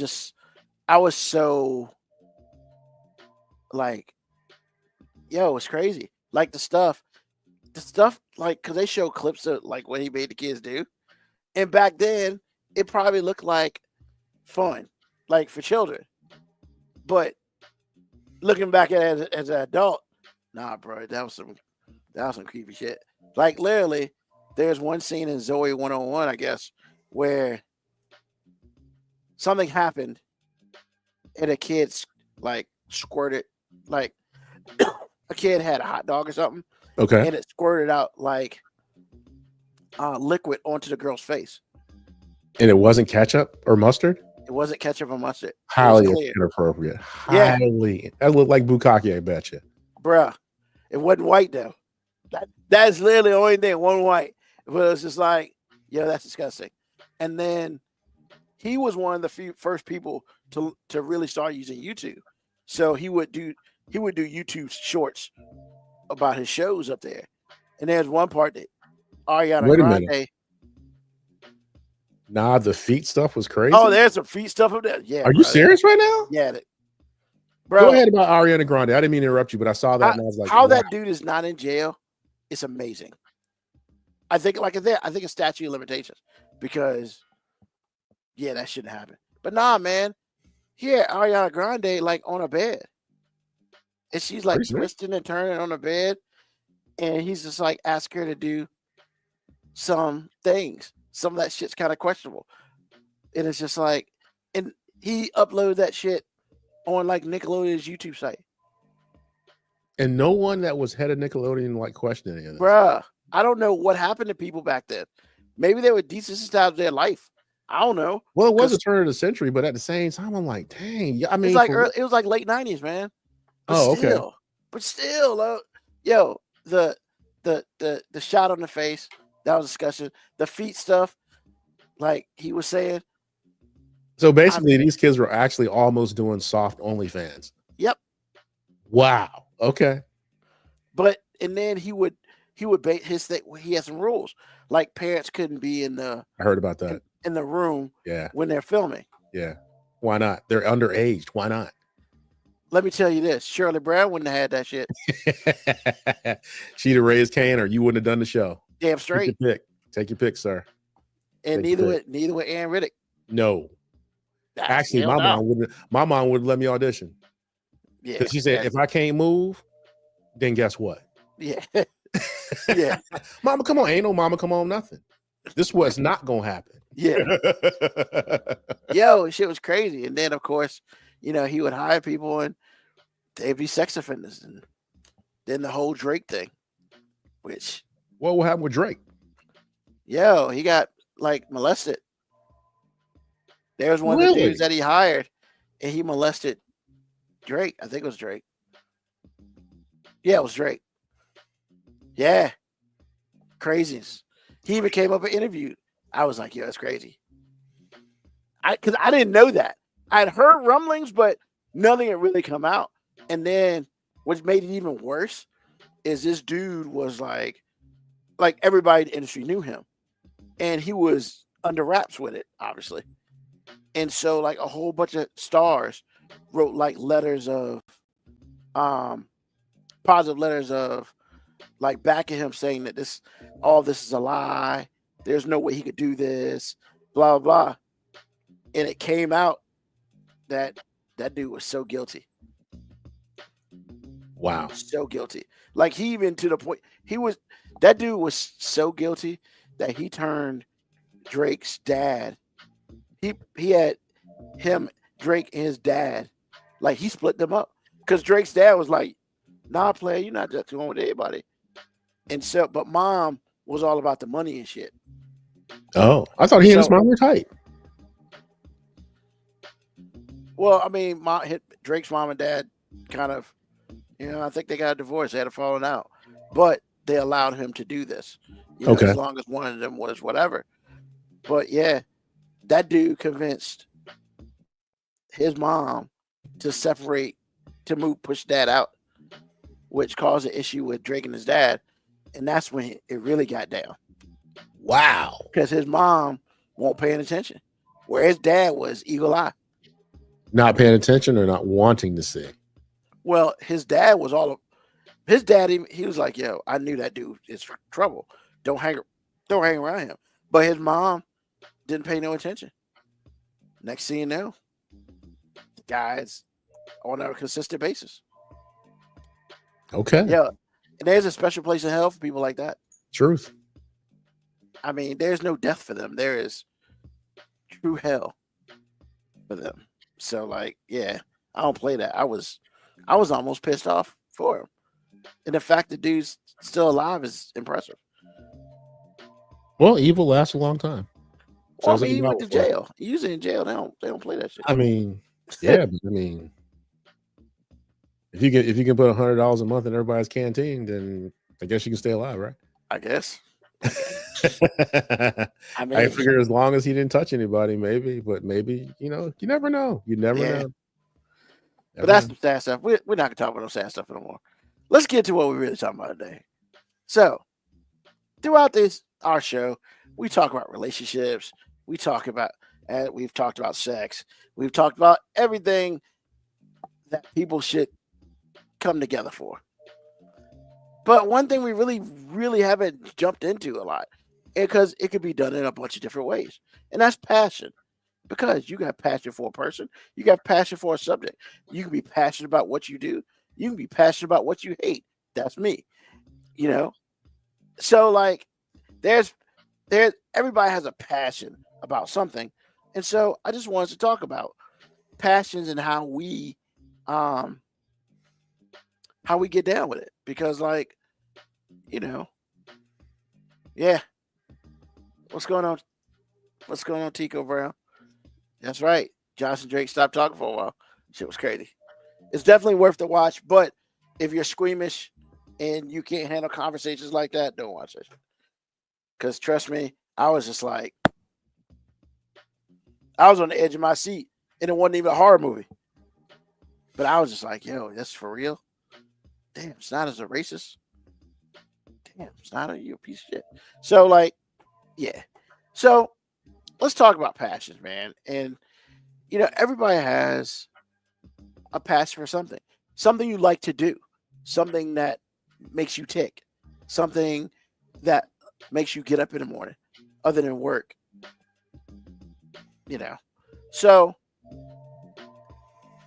so like, yo, it's crazy. Like the stuff like, cause they show clips of like what he made the kids do. And back then, it probably looked like fun, like for children. But looking back at it as an adult, nah, bro, that was some creepy shit. Like literally, there's one scene in Zoe 101, I guess, where something happened and a kid like squirted, like a kid had a hot dog or something. Okay. And it squirted out like liquid onto the girl's face. And it wasn't ketchup or mustard? It wasn't ketchup or mustard. Highly inappropriate. Yeah. Highly. That looked like bukkake, I bet you. Bruh. It wasn't white though. That's literally the only thing, one white. But it was just like, yo, that's disgusting. And then he was one of the first people to really start using YouTube. So he would do YouTube shorts about his shows up there. And there's one part that Ariana Grande. Nah, the feet stuff was crazy. Oh, there's some feet stuff up there. Yeah. Are you serious right now? Yeah. Bro, go ahead about Ariana Grande. I didn't mean to interrupt you, but I saw that and I was like, how that dude is not in jail is amazing. I think a statute of limitations because that shouldn't happen. But nah, man. Here, Ariana Grande like on a bed. And she's like twisting and turning on the bed. And he's just like ask her to do some things. Some of that shit's kind of questionable. And it's just like, and he uploaded that shit on like Nickelodeon's YouTube site. And no one that was head of Nickelodeon like questioned any of this. Bruh, I don't know what happened to people back then. Maybe they were desensitized to their life. I don't know. Well, it was a turn of the century, but at the same time, I'm like, dang. I mean, it was like late 90s, man. But okay. But still, yo, the shot on the face, that was a discussion. The feet stuff, like he was saying. So basically, these kids were actually almost doing soft OnlyFans. Yep. Wow. Okay. But and then he would he would base his thing. He had some rules, like parents couldn't be in I heard about that. in the room Yeah. when they're filming. Yeah. Why not? They're underaged. Why not? Let me tell you this: Shirley Brown wouldn't have had that shit. She'd have raised Cain, or you wouldn't have done the show. Damn Take straight. your pick. Take your pick, sir. And Take your pick. neither would Aaron Riddick. No. Actually, Hell no. my mom would let me audition. Yeah, Because she said, if I can't move, then guess what? yeah, yeah, Mama, come on. Ain't no mama, come on, nothing. This was not gonna happen. yeah. Yo, shit was crazy. And then of course, you know, he would hire people and they'd be sex offenders. And then the whole Drake thing, which What happened with Drake? yo, he got like molested. There was one of the Really? dudes that he hired and he molested Drake. I think it was Drake. Yeah, it was Drake. Yeah. Craziness. He even came up and interviewed. I was like, yo, that's crazy. Because I didn't know that. I'd heard rumblings, but nothing had really come out. And then what made it even worse is this dude was like everybody in the industry knew him. And he was under wraps with it, obviously. And so like a whole bunch of stars wrote like letters of positive letters of like backing him, saying that all this is a lie. There's no way he could do this, blah, blah, blah. And it came out that that dude was so guilty. Wow. So guilty. Like he even to the point that dude was so guilty that he turned Drake's dad. He had him, Drake, and his dad. Like he split them up. Because Drake's dad was like, nah, player, you're not just going with anybody. And so, but mom was all about the money and shit. Oh, I thought he and his mom were tight. Well, I mean, Drake's mom and dad kind of, I think they got a divorce. They had a falling out. But they allowed him to do this. Okay. As long as one of them was whatever. But yeah, that dude convinced his mom to separate, to push dad out, which caused an issue with Drake and his dad. And that's when it really got down. Wow. Because his mom won't pay attention, where his dad was eagle eye. Not paying attention or not wanting to see? Well, his dad was his dad. He was like, "Yo, I knew that dude is trouble. Don't hang around him." But his mom didn't pay no attention. Next thing you know, the guy's on a consistent basis. Okay. Yeah, and there's a special place in hell for people like that. Truth. I mean, there's no death for them. There is true hell for them. So, like, yeah, I don't play that. I was almost pissed off for him, and the fact that dude's still alive is impressive. Well, evil lasts a long time. Well, I mean, he went to jail. Usually in jail, they don't play that shit. I mean, yeah, but I mean, if you can put $100 a month in everybody's canteen, then I guess you can stay alive, right? I guess. I mean, I figure as long as he didn't touch anybody, maybe, but maybe, you never know. You never know. But that's some sad stuff. We're not gonna talk about no sad stuff anymore. Let's get to what we're really talking about today. So, throughout our show, we talk about relationships. We've talked about sex. We've talked about everything that people should come together for. But one thing we really, really haven't jumped into a lot, because it could be done in a bunch of different ways, and that's passion. Because you got passion for a person, you got passion for a subject. You can be passionate about what you do. You can be passionate about what you hate. That's me. So like, there's everybody has a passion about something, and so I just wanted to talk about passions and how we get down with it. Because like, yeah. What's going on? What's going on, Tico Brown? That's right. Johnson Drake stopped talking for a while. Shit was crazy. It's definitely worth the watch, but if you're squeamish and you can't handle conversations like that, don't watch it. Because trust me, I was just like, I was on the edge of my seat, and it wasn't even a horror movie. But I was just like, yo, that's for real? Damn, it's not as a racist. Damn, Snyder, you a piece of shit. So, like, yeah. So let's talk about passions, man. And everybody has a passion for something you like to do, something that makes you tick, something that makes you get up in the morning, other than work. So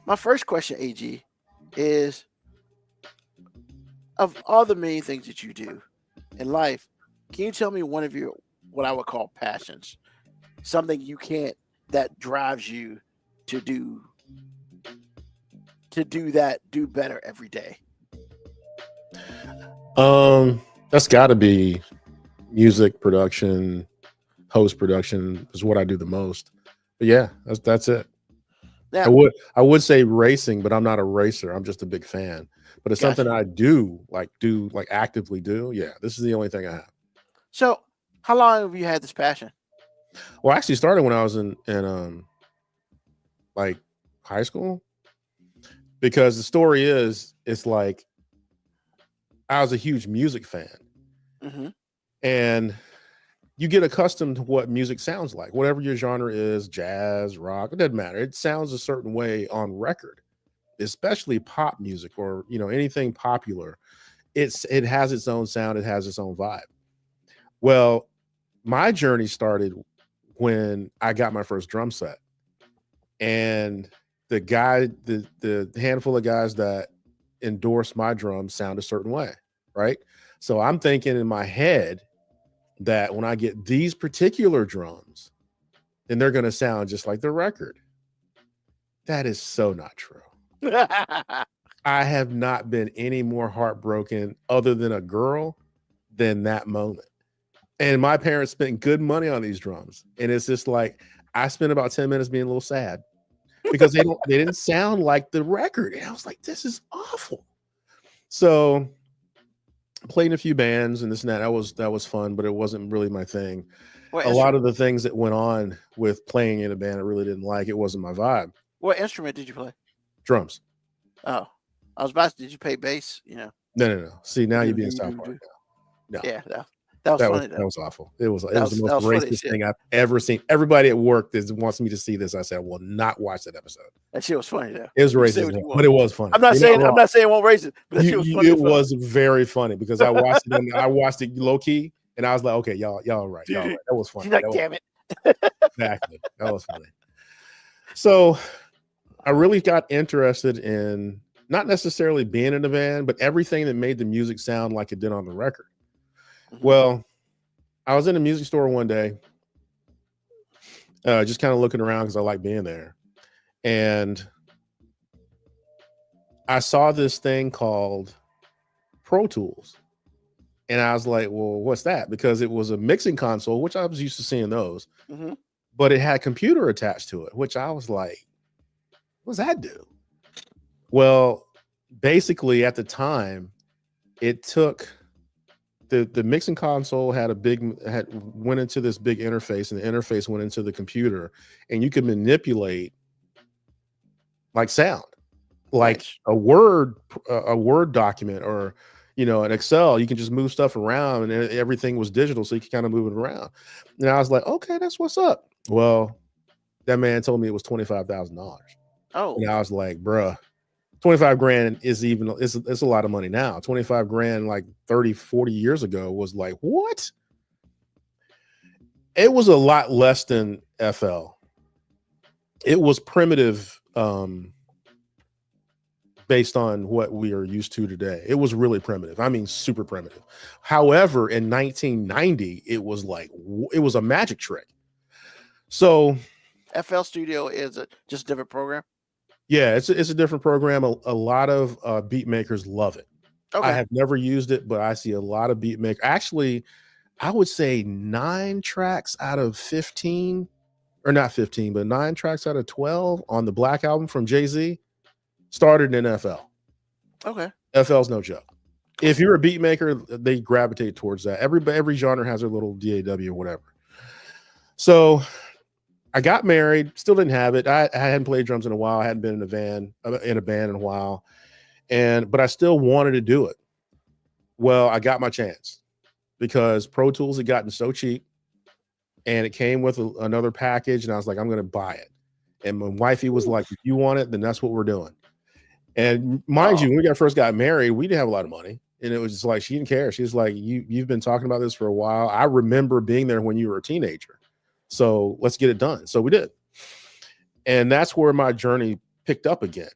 my first question, AG, is of all the many things that you do in life, can you tell me one of your what I would call passions? Something that drives you to do better every day. That's got to be music production, post production is what I do the most. But yeah, that's it. Yeah. I would say racing, but I'm not a racer. I'm just a big fan. But it's something I do actively do. Yeah, this is the only thing I have. So, how long have you had this passion? Well, I actually started when I was in like high school, because the story is, it's like I was a huge music fan, and you get accustomed to what music sounds like, whatever your genre is, jazz, rock, it doesn't matter. It sounds a certain way on record, especially pop music or anything popular. It has its own sound, it has its own vibe. Well, my journey started when I got my first drum set, and the handful of guys that endorsed my drums sound a certain way, right? So I'm thinking in my head that when I get these particular drums, then they're going to sound just like the record. That is so not true. I have not been any more heartbroken other than a girl than that moment. And my parents spent good money on these drums. And it's just like, I spent about 10 minutes being a little sad because they didn't sound like the record. And I was like, this is awful. So played in a few bands and this and that. That was fun, but it wasn't really my thing. A lot of the things that went on with playing in a band, I really didn't like. It wasn't my vibe. What instrument did you play? Drums. Oh, I was about to. Did you play bass? No. See, now you're being South Park. No. Yeah, that was funny. That was awful. It was the most racist thing I've ever seen. Everybody at work that wants me to see this, I said, I will not watch that episode. That shit was funny though. It was racist, but it was funny. I'm not saying it won't racist, but that shit was funny. It was very funny because I watched it. I watched it low key, and I was like, okay, y'all right. Y'all right. That was funny. Like, damn it. Exactly. That was funny. So I really got interested in not necessarily being in a band, but everything that made the music sound like it did on the record. Well, I was in a music store one day, just kind of looking around because I like being there. And I saw this thing called Pro Tools. And I was like, well, what's that? Because it was a mixing console, which I was used to seeing those, but it had a computer attached to it, which I was like, what does that do? Well, basically at the time, it took the mixing console went into this big interface, and the interface went into the computer, and you could manipulate like sound, like a Word document, or an Excel. You can just move stuff around, and everything was digital, so you could kind of move it around. And I was like, okay, that's what's up. Well, that man told me it was $25,000. Oh, and I was like, bruh, 25 grand is it's a lot of money now. 25 grand like 30, 40 years ago was like, what? It was a lot less than FL. It was primitive, based on what we are used to today. It was really primitive. I mean, super primitive. However, in 1990, it was a magic trick. So FL Studio is just a different program. Yeah, it's a different program. A lot of beat makers love it. Okay. I have never used it, but I see a lot of beat makers. Actually, I would say 9 tracks out of 15, or not 15, but 9 tracks out of 12 on the Black Album from Jay-Z started in FL. Okay. FL's no joke. If you're a beat maker, they gravitate towards that. Every genre has their little DAW or whatever. So I got married, still didn't have it. I hadn't played drums in a while. I hadn't been in a band in a while. But I still wanted to do it. Well, I got my chance. because Pro Tools had gotten so cheap, and it came with another package, and I was like, I'm going to buy it. And my wifey was like, if you want it, then that's what we're doing. And mind you, when we first got married, we didn't have a lot of money. And it was just like, she didn't care. She was like, you've been talking about this for a while. I remember being there when you were a teenager. So let's get it done. So we did. And that's where my journey picked up again.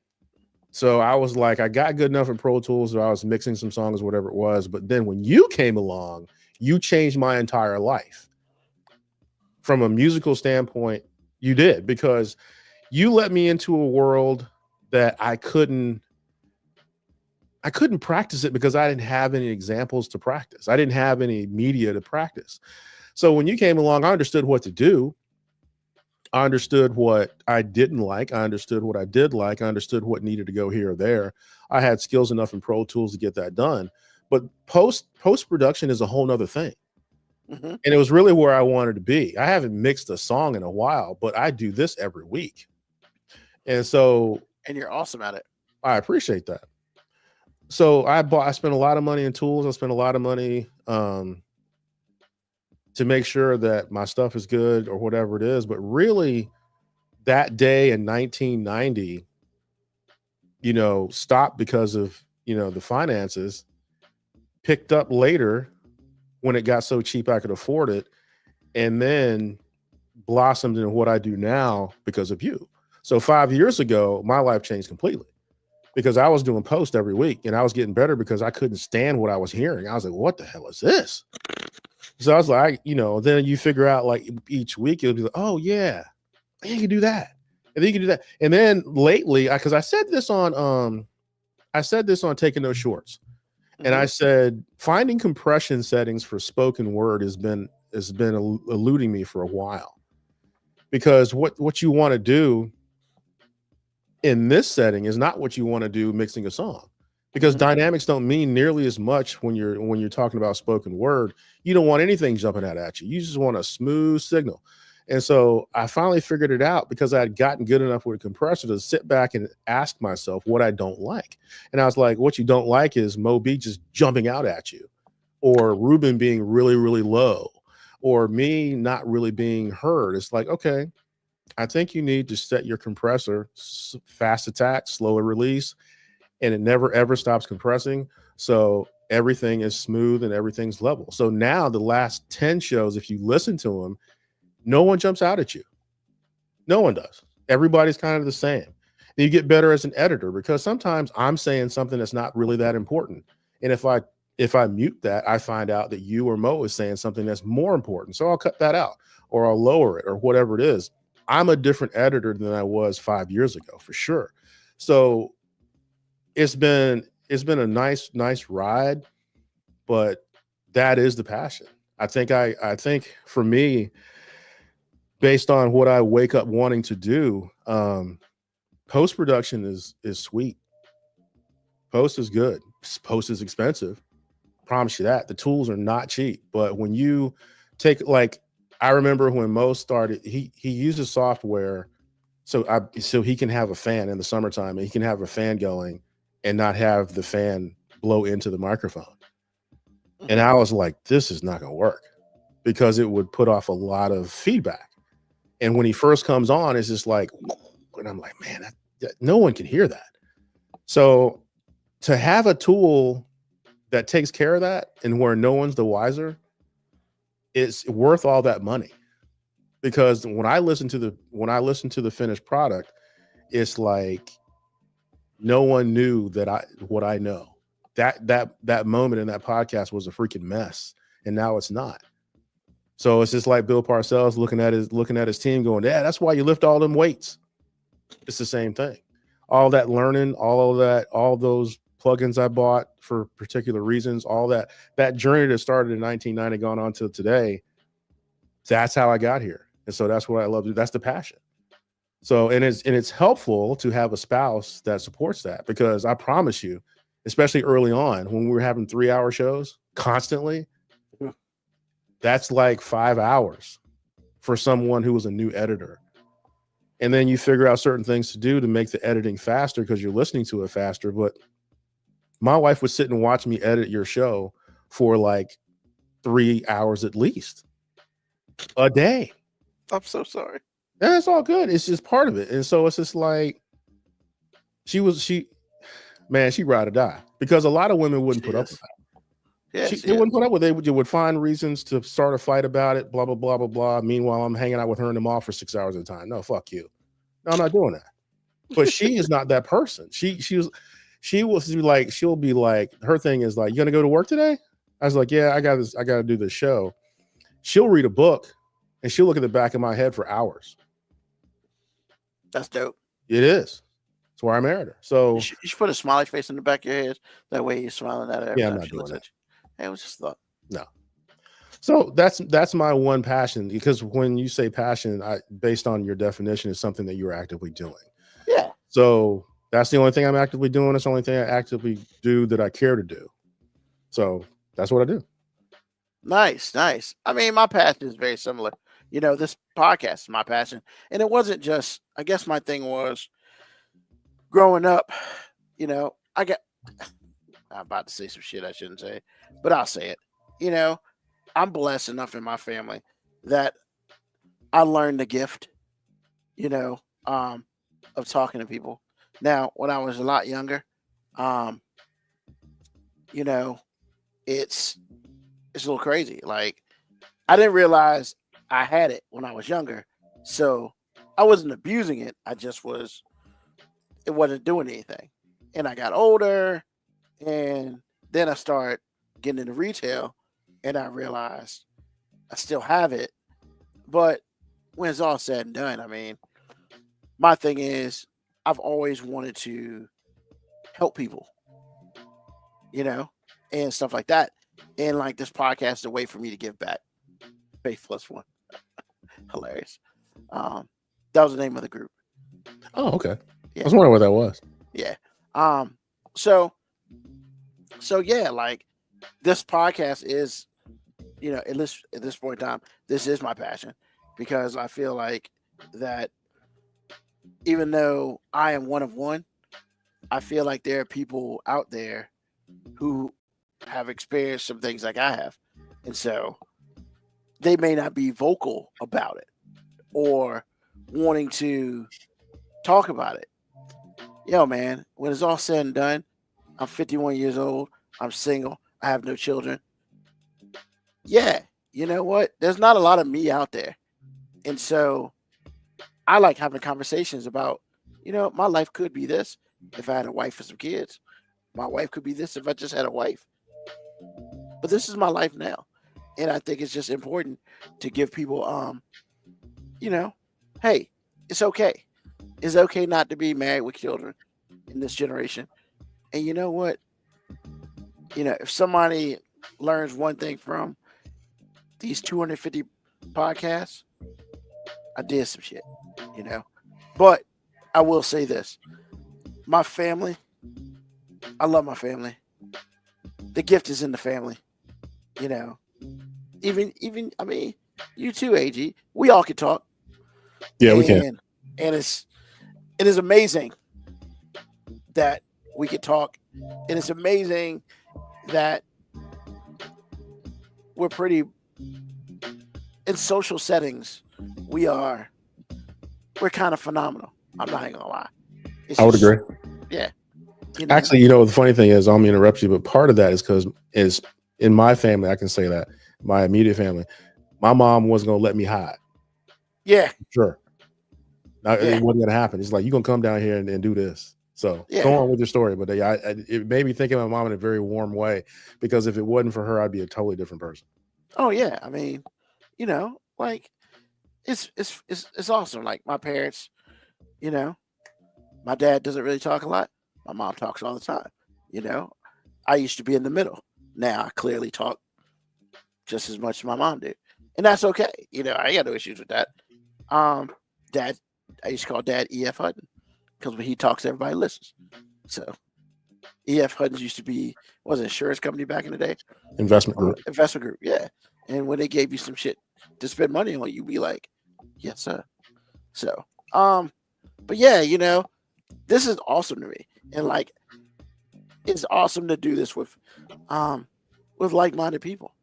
So I was like, I got good enough in Pro Tools, or I was mixing some songs, whatever it was. But then when you came along, you changed my entire life. From a musical standpoint, you did, because you let me into a world that I couldn't practice it because I didn't have any examples to practice. I didn't have any media to practice. So when you came along, I understood what to do. I understood what I didn't like. I understood what I did like. I understood what needed to go here or there. I had skills enough in Pro Tools to get that done. But post-production is a whole nother thing. Mm-hmm. And it was really where I wanted to be. I haven't mixed a song in a while, but I do this every week. And so... And you're awesome at it. I appreciate that. So I spent a lot of money in tools. I spent a lot of money to make sure that my stuff is good or whatever it is. But really, that day in 1990, stopped because of, the finances, picked up later when it got so cheap I could afford it, and then blossomed into what I do now because of you. So 5 years ago, my life changed completely because I was doing post every week and I was getting better because I couldn't stand what I was hearing. I was like, what the hell is this? So I was like, then you figure out like each week, it'll be like, oh yeah, you can do that. And then you can do that. And then lately, because I said this on Taking No Shorts. And I said, finding compression settings for spoken word has been eluding me for a while, because what you want to do in this setting is not what you want to do mixing a song, because dynamics don't mean nearly as much when you're talking about spoken word. You don't want anything jumping out at you. You just want a smooth signal. And so I finally figured it out because I had gotten good enough with a compressor to sit back and ask myself what I don't like. And I was like, what you don't like is Mo B just jumping out at you, or Ruben being really, really low, or me not really being heard. It's like, okay, I think you need to set your compressor fast attack, slower release, and it never, ever stops compressing. So everything is smooth and everything's level. So now the last 10 shows, if you listen to them, no one jumps out at you. No one does. Everybody's kind of the same. And you get better as an editor, because sometimes I'm saying something that's not really that important. And if I mute that, I find out that you or Mo is saying something that's more important. So I'll cut that out, or I'll lower it, or whatever it is. I'm a different editor than I was 5 years ago, for sure. So it's been a nice ride, but that is the passion. I think for me, based on what I wake up wanting to do, post-production is sweet. Post is good. Post is expensive. Promise you that. The tools are not cheap. But when you take, like, I remember when Mo started, he uses software so he can have a fan in the summertime, and he can have a fan going and not have the fan blow into the microphone. And I was like, this is not going to work, because it would put off a lot of feedback. And when he first comes on, it's just like, and I'm like, man, no one can hear that. So to have a tool that takes care of that, and where no one's the wiser, it's worth all that money. Because when I listen to the finished product, it's like no one knew what I know. That moment in that podcast was a freaking mess, and now it's not. So it's just like Bill Parcells looking at his team going, yeah, that's why you lift all them weights. It's the same thing. All that learning, all those plugins I bought for particular reasons, all that journey that started in 1990 gone on to today, that's how I got here. And so that's what I love to do. That's the passion. So, and it's helpful to have a spouse that supports that, because I promise you, especially early on when we were having 3-hour shows constantly, that's like 5 hours for someone who was a new editor. And then you figure out certain things to do to make the editing faster because you're listening to it faster. But my wife would sit and watch me edit your show for like 3 hours at least a day. I'm so sorry. And it's all good. It's just part of it. And so it's just like she ride or die, because a lot of women wouldn't put up with that. Yes, They wouldn't put up with it. They would find reasons to start a fight about it, blah, blah, blah, blah, blah. Meanwhile, I'm hanging out with her in the mall for 6 hours at a time. No, fuck you. No, I'm not doing that. But she is not that person. She'll be like, her thing is like, you gonna go to work today? I was like, yeah, I got to do this show. She'll read a book and she'll look at the back of my head for hours. That's dope. It is. That's why I married her. So You should put a smiley face in the back of your head. That way you're smiling at her every Yeah, I'm time not she looks doing at you. Hey, it was just thought. no. So that's my one passion, because when you say passion, based on your definition, is something that you're actively doing. Yeah. So that's the only thing I'm actively doing. It's the only thing I actively do that I care to do. So that's what I do. Nice. I mean, my passion is very similar. This podcast is my passion. And it wasn't just, I guess my thing was growing up, I'm about to say some shit I shouldn't say, but I'll say it. I'm blessed enough in my family that I learned the gift, of talking to people. Now, when I was a lot younger, it's a little crazy. Like, I didn't realize I had it when I was younger, so I wasn't abusing it. It wasn't doing anything. And I got older, and then I started getting into retail, and I realized I still have it. But when it's all said and done, I mean, my thing is, I've always wanted to help people, and stuff like that. And like, this podcast is a way for me to give back. Faith Plus One. Hilarious. That was the name of the group. Oh, okay. Yeah. I was wondering what that was. Yeah. So yeah, like, this podcast is, at this point in time, this is my passion, because I feel like that even though I am one of one, I feel like there are people out there who have experienced some things like I have. And so they may not be vocal about it or wanting to talk about it. Man, when it's all said and done, I'm 51 years old. I'm single. I have no children. Yeah, you know what? There's not a lot of me out there. And so I like having conversations about, my life could be this if I had a wife and some kids. My wife could be this if I just had a wife. But this is my life now. And I think it's just important to give people, hey, it's okay. It's okay not to be married with children in this generation. And you know what? If somebody learns one thing from these 250 podcasts, I did some shit, But I will say this. My family, I love my family. The gift is in the family, Even, I mean, you too, AG. We all can talk. Yeah, we can. And it is amazing that we can talk. And it's amazing that we're pretty, in social settings, we're kind of phenomenal. I'm not gonna lie. I would agree. Yeah. Actually, the funny thing is, I'm gonna interrupt you, but part of that is because in my family, I can say that, my immediate family, my mom wasn't gonna let me hide. Yeah. Sure. It wasn't gonna happen. It's like, you're gonna come down here and do this. So Yeah. go on with your story. But it made me think of my mom in a very warm way, because if it wasn't for her, I'd be a totally different person. Oh yeah. I mean, like, it's awesome. Like, my parents, my dad doesn't really talk a lot. My mom talks all the time. I used to be in the middle. Now I clearly talk just as much as my mom did. And that's okay. I got no issues with that. Dad, I used to call Dad E.F. Hutton, because when he talks, everybody listens. So E.F. Hutton used to be, was an insurance company back in the day? Investment group. Investment group, yeah. And when they gave you some shit to spend money on, you'd be like, yes, sir. So, but yeah, this is awesome to me. And like, it's awesome to do this with like-minded people.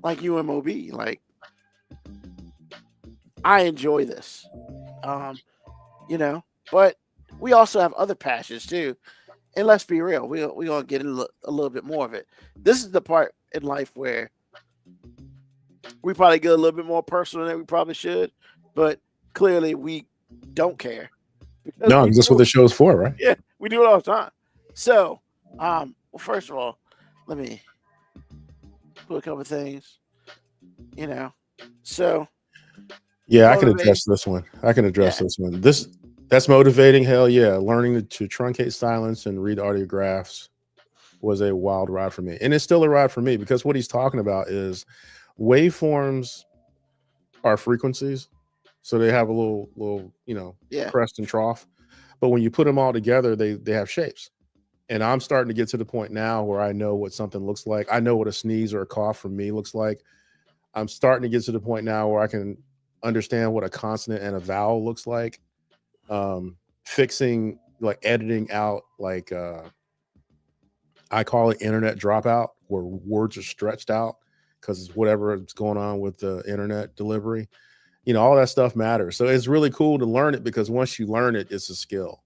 like UMOB. Like, I enjoy this, you know. But we also have other passions too. And let's be real, we're gonna get in a little bit more of it. This is the part in life where we probably get a little bit more personal than we probably should, but clearly we don't care. Because No, we that's do what the show's for, right? Yeah, we do it all the time. So, well, first of all, let me put a couple of things, you know. So, Yeah, I can motivate. address this one. Yeah. This one. That's motivating. Hell yeah. Learning to truncate silence and read audiographs was a wild ride for me. And it's still a ride for me because what he's talking about is waveforms are frequencies. So they have a little, Yeah. crest and trough. But when you put them all together, they have shapes. And I'm starting to get to the point now where I know what something looks like. I know what a sneeze or a cough from me looks like. I'm starting to get to the point now where I can understand what a consonant and a vowel looks like. Fixing, like editing out, like I call it internet dropout, where words are stretched out because whatever is going on with the internet delivery, all that stuff matters. So it's really cool to learn it because once you learn it, it's a skill,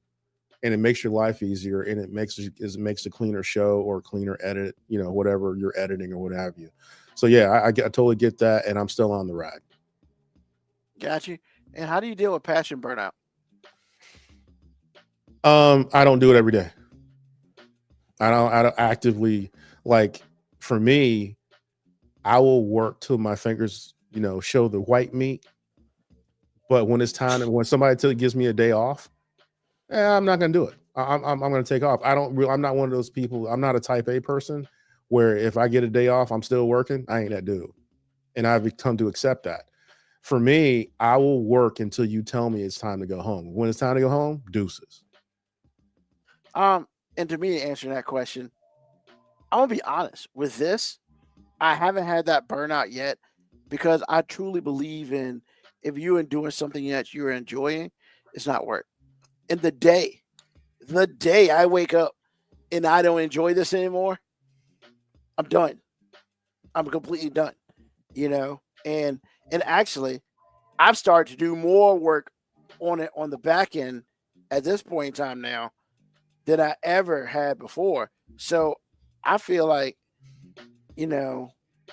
and it makes your life easier, and it makes a cleaner show or cleaner edit, whatever you're editing or what have you. So yeah, I totally get that, and I'm still on the ride. Got you. And how do you deal with passion burnout? I don't do it every day. I don't actively, like, for me, I will work till my fingers, show the white meat. But when it's time, and when somebody gives me a day off, I'm not going to do it. I'm going to take off. I'm not one of those people. I'm not a type A person where if I get a day off, I'm still working. I ain't that dude. And I've come to accept that. For me, I will work until you tell me it's time to go home. When it's time to go home, deuces. And to me, answering that question, I'm gonna be honest with this. I haven't had that burnout yet because I truly believe in if you're doing something that you're enjoying, it's not work. And the day I wake up and I don't enjoy this anymore, I'm done. I'm completely done. And actually, I've started to do more work on it on the back end at this point in time now than I ever had before. So I feel like,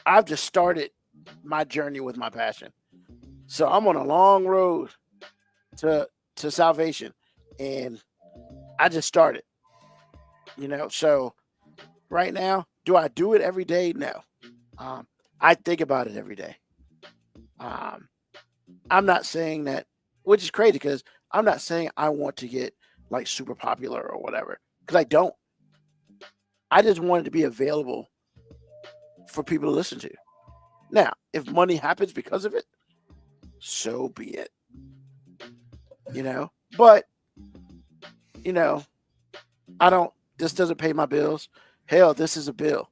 I've just started my journey with my passion. So I'm on a long road to salvation, and I just started. So right now, do I do it every day? No. I think about it every day. I'm not saying that, which is crazy because I'm not saying I want to get like super popular or whatever, because I don't. I just wanted to be available for people to listen to. Now, if money happens because of it, so be it. But I don't. This doesn't pay my bills. Hell, this is a bill.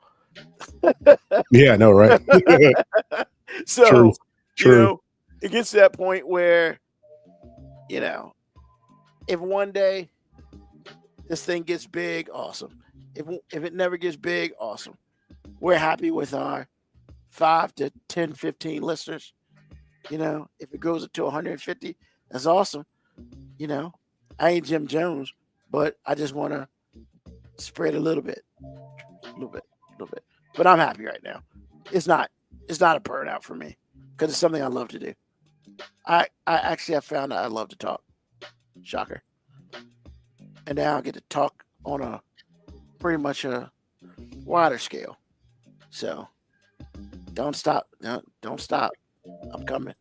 Yeah, I know, right? So, True. It gets to that point where, if one day this thing gets big, awesome. If it never gets big, awesome. We're happy with our 5 to 10, 15 listeners. If it goes up to 150, that's awesome. I ain't Jim Jones, but I just want to spread a little bit. But I'm happy right now. It's not a burnout for me because it's something I love to do. I actually have found that I love to talk. Shocker. And now I get to talk on a pretty much a wider scale. So don't stop. No, don't stop. I'm coming.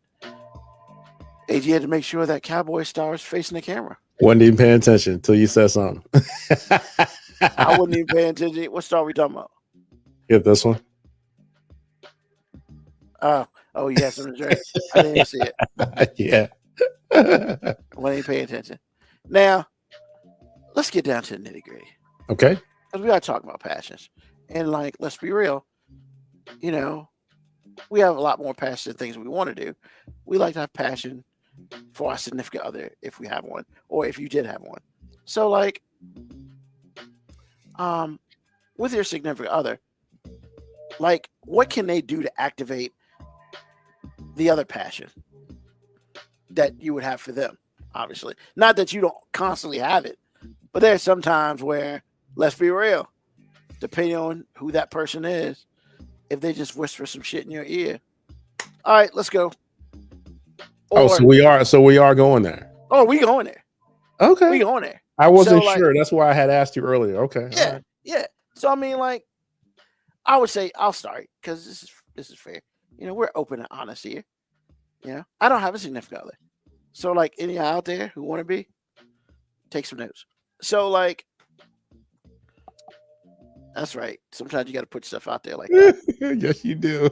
AG had to make sure that Cowboy star is facing the camera. Wasn't even paying attention until you said something. I wasn't even paying attention. What star are we talking about? Get this one. Oh, you had something to drink. I didn't even see it. Yeah. I wasn't even paying attention. Now, let's get down to the nitty gritty. Okay. Because we got to talk about passions. And, let's be real. We have a lot more passion than things we want to do. We like to have passion for our significant other if we have one, or if you did have one. So, with your significant other, Like, what can they do to activate the other passion that you would have for them? Obviously, not that you don't constantly have it, but there's some times where, let's be real, depending on who that person is, if they just whisper some shit in your ear, all right, let's go. So we are going there. Oh, we going there. Okay, we going there. I wasn't sure. That's why I had asked you earlier. Okay. Yeah, yeah. So I mean, like, I would say I'll start because this is fair. You know, we're open and honest here. You know, I don't have a significant other. So, like, any out there who want to be, take some notes. So, like, that's right. Sometimes you got to put stuff out there like that. Yes, you do.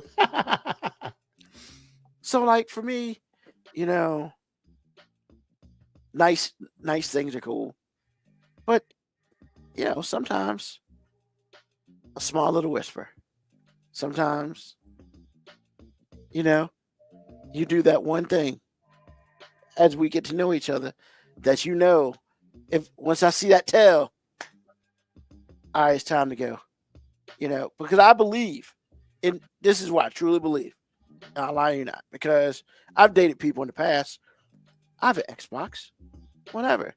So, like, for me, you know, nice things are cool. But, you know, sometimes a small little whisper. Sometimes, you know, you do that one thing as we get to know each other that, you know, if once I see that tail, all right, it's time to go. You know, because I believe, and this is what I truly believe. I'll lie to you not, because I've dated people in the past. I have an Xbox, whatever.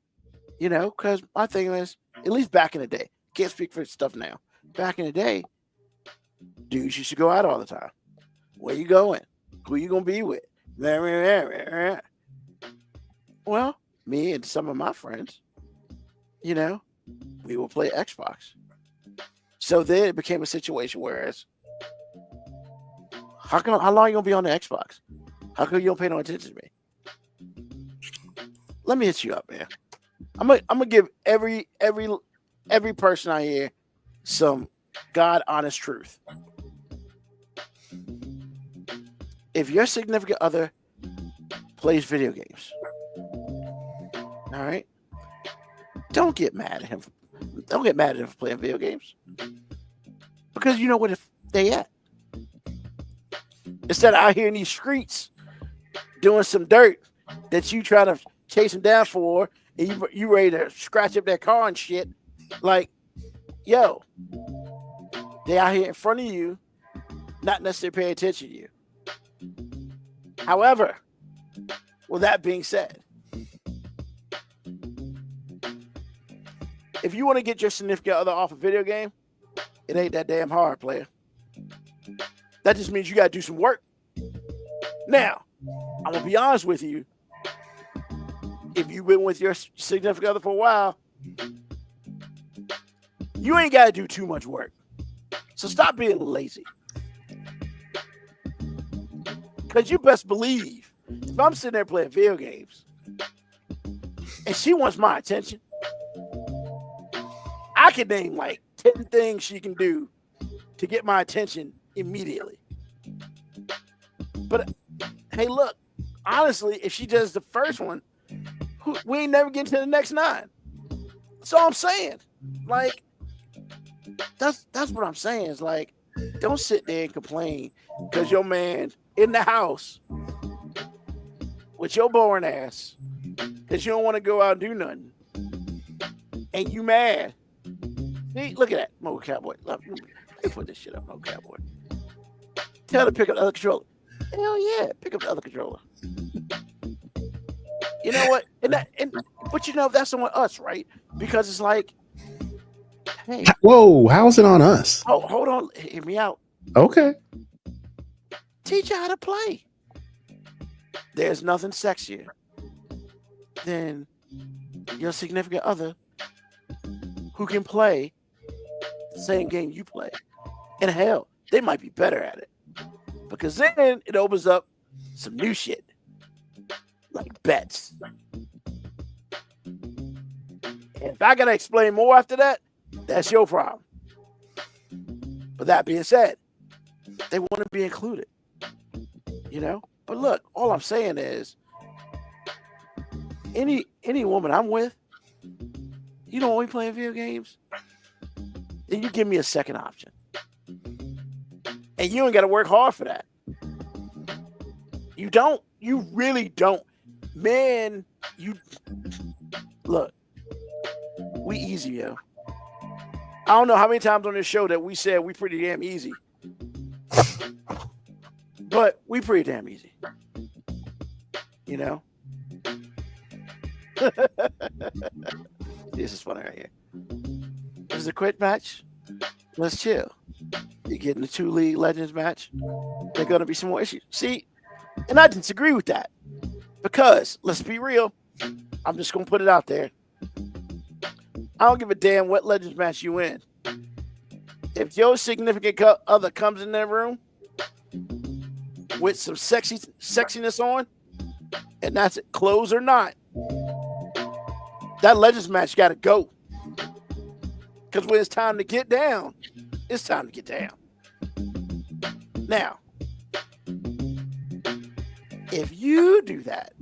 You know, because my thing is, at least back in the day, can't speak for stuff now. Back in the day, dudes used to go out all the time. Where you going? Who you gonna be with? Well, me and some of my friends, you know, we will play Xbox. So then it became a situation whereas, how long you gonna be on the Xbox? How come you don't pay no attention to me? Let me hit you up, man. I'm gonna give every person out here some God honest truth. If your significant other plays video games, all right, don't get mad at him. Don't get mad at him for playing video games, because you know what if they at. Instead of out here in these streets doing some dirt that you trying to chase him down for, and you ready to scratch up that car and shit, like, yo, they out here in front of you, not necessarily paying attention to you. However, with that being said, if you want to get your significant other off a video game, it ain't that damn hard, player. That just means you got to do some work. Now, I'm going to be honest with you. If you've been with your significant other for a while, you ain't got to do too much work. So stop being lazy. Because you best believe, if I'm sitting there playing video games and she wants my attention, I can name like 10 things she can do to get my attention immediately. But hey, look, honestly, if she does the first one, we ain't never getting to the next 9. That's all I'm saying. Like, that's what I'm saying. Is like, don't sit there and complain because your man in the house with your boring ass because you don't want to go out and do nothing, and you mad. See, look at that, Mo Cowboy. Let me put this shit up, Mo Cowboy. Tell her to pick up the other controller. Hell yeah, pick up the other controller. You know what? But you know that's on us, right? Because it's like, hey, whoa, how's it on us? Oh, hold on, hear me out. Okay. Teach her how to play. There's nothing sexier than your significant other who can play the same game you play. And hell, they might be better at it. Because then it opens up some new shit. Like bets. And if I gotta explain more after that, that's your problem. But that being said, they want to be included. You know? But look, all I'm saying is any woman I'm with, you don't want me playing video games, then you give me a second option. And you ain't got to work hard for that. You don't. You really don't. Man, you look, we easy, yo. I don't know how many times on this show that we said we pretty damn easy. But we pretty damn easy. You know? This is funny right here. This is a quick match. Let's chill. You get in the 2 League Legends match. There are going to be some more issues. See, and I disagree with that. Because, let's be real, I'm just going to put it out there. I don't give a damn what Legends match you win. If your significant other comes in that room with some sexiness on, and that's it, clothes or not, that Legends match got to go. Because when it's time to get down, it's time to get down. Now, if you do that,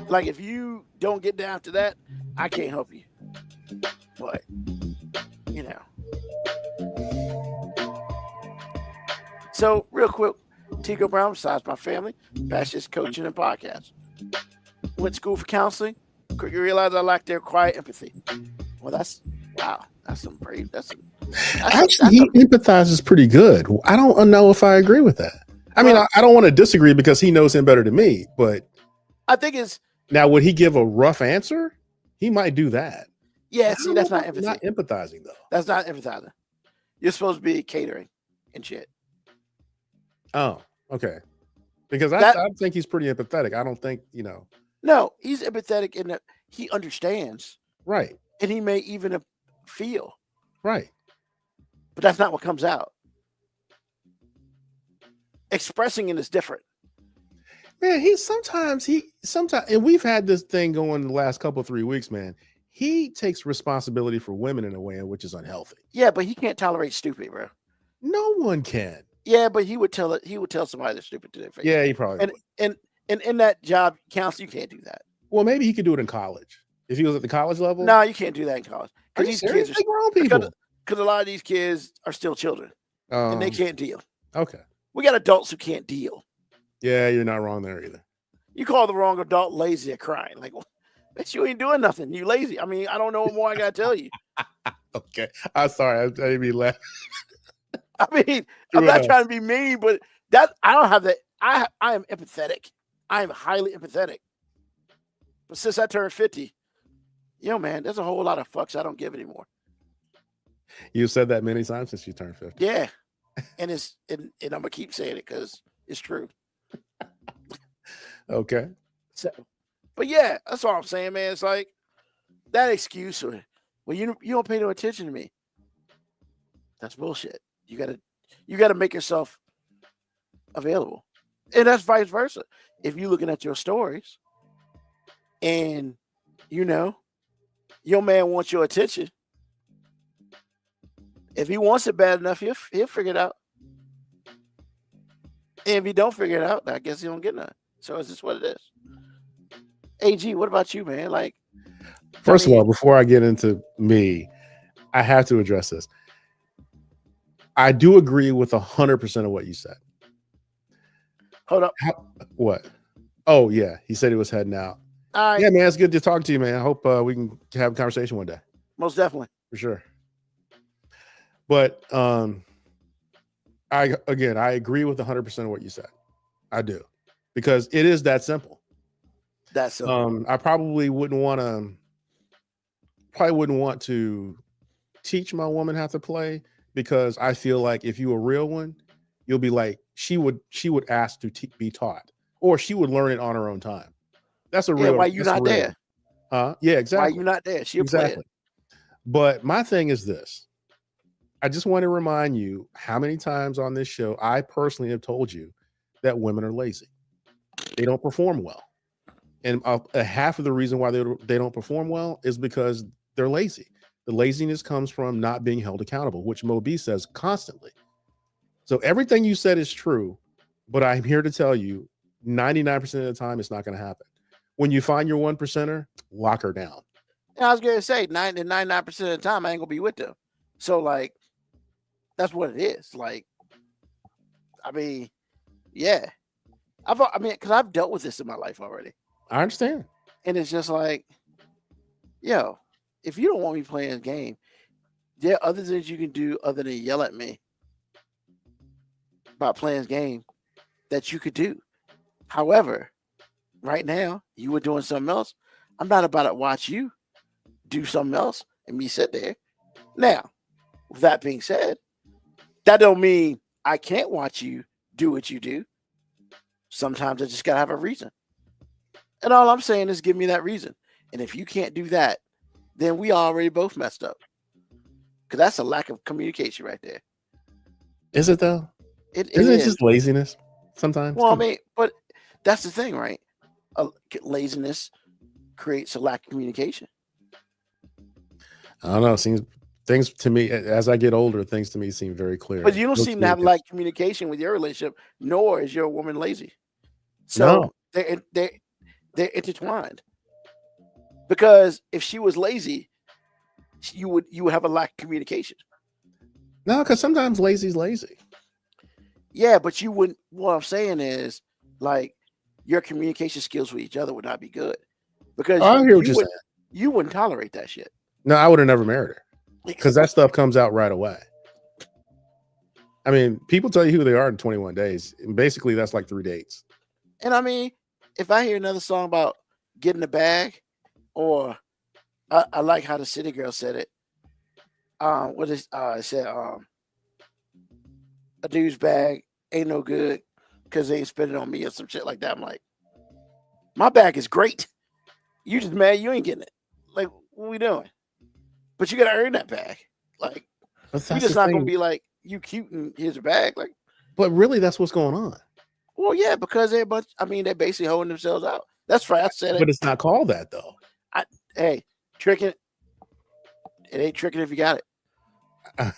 like if you don't get down to that, I can't help you. But, you know. So, real quick, Tico Brown, besides my family, Bash's coaching and podcast. Went to school for counseling. Quickly realized I lacked their quiet empathy. Well, that's some brave. Actually, he empathizes pretty good. I don't know if I agree with that. I mean, I don't want to disagree because he knows him better than me, but I think it's now would he give a rough answer? He might do that. Yeah, see, that's not empathy. Not empathizing though. That's not empathizing. You're supposed to be catering and shit. Oh, okay. Because I think he's pretty empathetic. I don't think, No, he's empathetic in that he understands. Right. And he may even feel. Right. But that's not what comes out. Expressing it is different. Man, sometimes, and we've had this thing going the last couple 3 weeks, man. He takes responsibility for women in a way in which is unhealthy. Yeah, but he can't tolerate stupid, bro. No one can. Yeah, but he would tell somebody they're stupid to their face. Yeah, he probably and in that job counts, you can't do that. Well, maybe he could do it in college. If he was at the college level? No, you can't do that in college. Are you serious? They're grown people. Because a lot of these kids are still children. And they can't deal. Okay. We got adults who can't deal. Yeah, you're not wrong there either. You call the wrong adult lazy or crying. Like, bitch, you ain't doing nothing. You lazy. I mean, I don't know what more I got to tell you. Okay. I'm sorry. I didn't mean laugh. I mean, I'm not trying to be mean, but I don't have that. I am empathetic. I am highly empathetic. But since I turned 50, man, there's a whole lot of fucks I don't give anymore. You said that many times since you turned 50. Yeah. And I'm gonna keep saying it because it's true. Okay. So, but yeah, that's all I'm saying, man. It's like that excuse, well, you don't pay no attention to me. That's bullshit. You gotta make yourself available, and that's vice versa. If you're looking at your stories, and your man wants your attention, if he wants it bad enough, he'll figure it out. And if he don't figure it out, I guess he don't get none. So it's just what it is. AG, what about you, man? Like, first of all, before I get into me, I have to address this. I do agree with 100% of what you said. Hold up. What? Oh, yeah. He said he was heading out. All right. Yeah, man. It's good to talk to you, man. I hope we can have a conversation one day. Most definitely. For sure. But I agree with 100% of what you said. I do. Because it is that simple. That's simple. I probably wouldn't want to teach my woman how to play, because I feel like if you're a real one, you'll be like, she would ask to be taught, or she would learn it on her own time. That's a real. Yeah, why you not there? Huh? Yeah, exactly. Why you not there? She'll play it. But my thing is this. I just want to remind you how many times on this show I personally have told you that women are lazy. They don't perform well. And half of the reason why they don't perform well is because they're lazy. The laziness comes from not being held accountable, which Mo B says constantly. So everything you said is true, but I'm here to tell you 99% of the time it's not going to happen. When you find your 1%er, lock her down. And I was going to say 99% of the time I ain't going to be with them. So like, that's what it is. Like, I mean, yeah. Because I've dealt with this in my life already. I understand. And it's just like, yo, if you don't want me playing this game, there are other things you can do other than yell at me about playing this game that you could do. However, right now you were doing something else. I'm not about to watch you do something else and me sit there. Now, with that being said, that don't mean I can't watch you do what you do. Sometimes I just gotta have a reason. And all I'm saying is give me that reason. And if you can't do that, then we already both messed up. Because that's a lack of communication right there. Is it though? It Isn't it is. just laziness sometimes? Well, I Come on. mean, but that's the thing, right? Laziness creates a lack of communication. I don't know. Seems things to me as I get older, things to me seem very clear. But you don't No seem to have communication. like communication with your relationship, nor is your woman lazy. No. So they're intertwined. Because if she was lazy, you would have a lack of communication. No, because sometimes lazy's lazy. Yeah, but you wouldn't. What I'm saying is, like, your communication skills with each other would not be good because Oh, I hear what you're saying. you wouldn't tolerate that shit. No, I would have never married her because that stuff comes out right away. I mean, people tell you who they are in 21 days. And basically, that's like 3 dates. And I mean, if I hear another song about getting the bag, or I like how the City Girl said it. What is it said? A dude's bag ain't no good because they ain't spending on me or some shit like that. I'm like, my bag is great. You just mad you ain't getting it. Like, what we doing? But you gotta earn that bag. Like, But we that's just the not thing. gonna be like, you cute and here's a bag. Like, But really, that's what's going on. well, yeah, because they're a bunch. I mean, they're basically holding themselves out. That's right. I said it. But it's not called that though. Hey, tricking. It ain't tricking if you got it.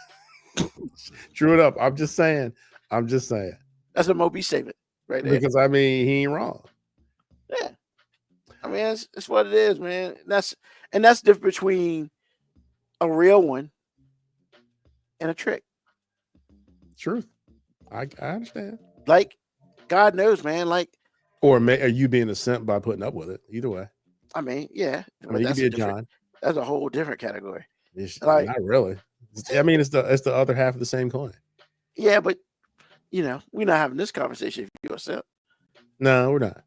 True it up. I'm just saying. That's a Moby statement right there. Because I mean, he ain't wrong. Yeah. I mean, it's what it is, man. That's the difference between a real one and a trick. Truth. I understand. Like, God knows, man. Like, Or are you being a simp by putting up with it? Either way. I mean, yeah. I mean, you could be a John. That's a whole different category. Like, not really. I mean, it's the other half of the same coin. Yeah, but we're not having this conversation if you're a simp. No, we're not.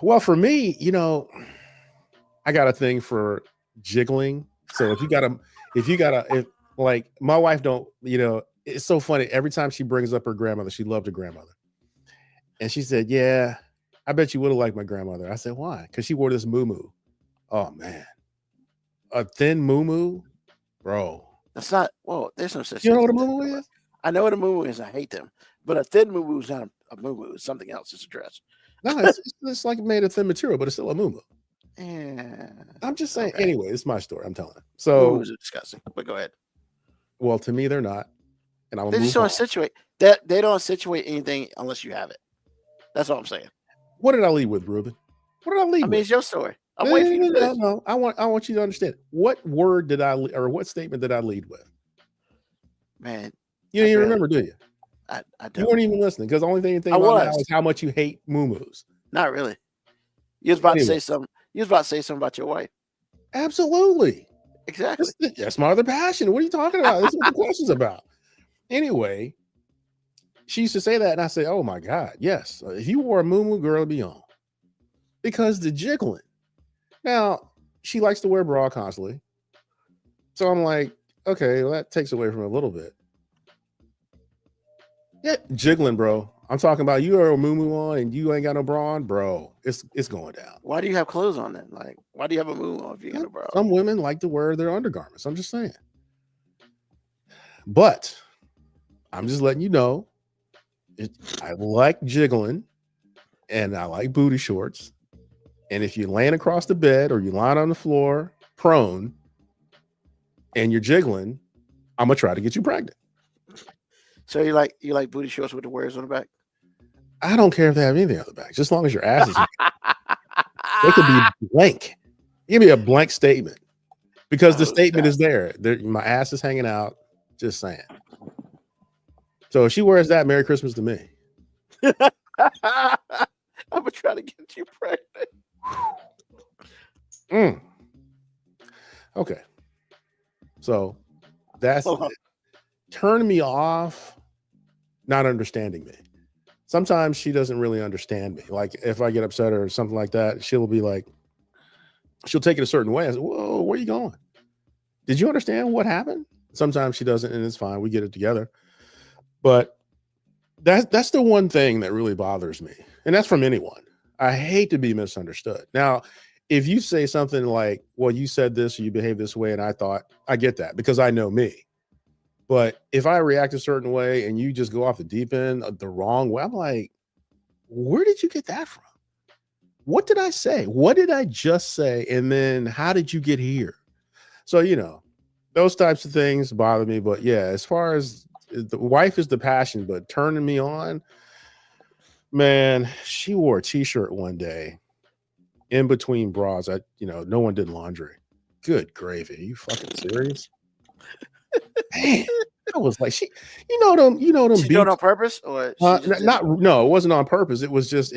Well, for me, I got a thing for jiggling. So if like my wife don't, it's so funny. Every time she brings up her grandmother, she loved her grandmother. And she said, yeah, I bet you would have liked my grandmother. I said, why? Because she wore this muumuu. Oh man. A thin muumuu, bro. That's not, well, there's no such You know thing what a as muumuu is? I know what a muumuu is. I hate them. But a thin muumuu is not a muumuu. It's something else. It's a dress. No, it's like made of thin material, but it's still a muumuu. Yeah. I'm just saying. Okay. Anyway, it's my story. I'm telling it. So, Muumuus are disgusting. But go ahead. well, to me, they're not. And I'm They just don't situate. They don't situate anything unless you have it. That's all I'm saying. What did I lead with, Ruben? What did I lead I mean, with? it's your story. I'm waiting for you to finish. No. I want you to understand. What word did or what statement did I lead with? Man, You don't even remember, do you? I You don't. weren't even listening because the only thing you think I about now was. is how much you hate muumuus. Not really. You was about to Anyway. say something. You was about to say something about your wife. Absolutely. Exactly. That's my other passion. What are you talking about? This is what the question's about. Anyway, she used to say that, and I say, "Oh my God, yes! If you wore a muumuu, girl, it'd be on." Because the jiggling. Now she likes to wear a bra constantly, so I'm like, okay, well, that takes away from it a little bit. Yeah, jiggling, bro. I'm talking about you are a muumuu on and you ain't got no bra on, bro. It's going down. Why do you have clothes on then? Like, why do you have a muumuu on if you got a bra? Some women like to wear their undergarments. I'm just saying. But I'm just letting you know, I like jiggling and I like booty shorts. And if you're laying across the bed or you're lying on the floor prone and you're jiggling, I'm gonna try to get you pregnant. So you like booty shorts with the words on the back? I don't care if they have anything on the back, just as long as your ass is. They could be blank. Give me a blank statement because the statement is there. My ass is hanging out. Just saying. So if she wears that, Merry Christmas to me. I'm gonna try to get you pregnant. Okay. So that's Hold on. turn me off not understanding me. Sometimes she doesn't really understand me. Like if I get upset or something like that, she'll be like, she'll take it a certain way. I say, whoa, where are you going? Did you understand what happened? Sometimes she doesn't, and it's fine. We get it together. But that's the one thing that really bothers me. And that's from anyone. I hate to be misunderstood. Now, if you say something like, well, you said this or you behaved this way, and I get that because I know me. But if I react a certain way and you just go off the deep end the wrong way, I'm like, where did you get that from? What did I say? What did I just say? And then how did you get here? So, those types of things bother me. But yeah, as far as the wife is the passion, but turning me on, man, she wore a t-shirt one day in between bras. No one did laundry. Good gravy. Are you fucking serious? Man, I was like, them. She do it on purpose, or no, it wasn't on purpose. It was just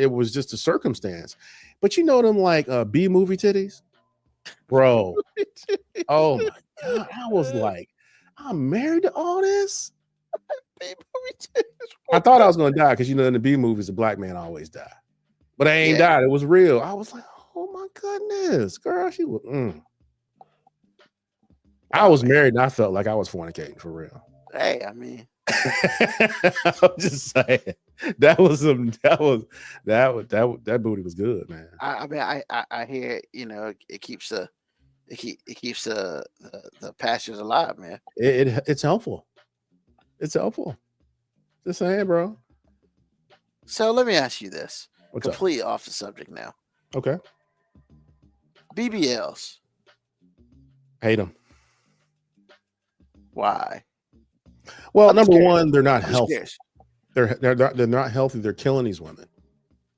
a circumstance. But them like B movie titties, bro. Oh my god, I was like, I'm married to all this. B movie titties. I thought I was gonna die because in the B movies, the black man always die, but I ain't died. It was real. I was like, oh my goodness, girl, she was. I was married and I felt like I was fornicating for real. Hey, I mean, I'm just saying that booty was good, man. I mean, I hear it keeps the passions alive, man. It's helpful. It's helpful. Just saying, bro. So let me ask you this. What's completely off the subject now. Okay. BBLs. Hate them. Why? Well, number one, they're not healthy. Scared. They're not healthy. They're killing these women.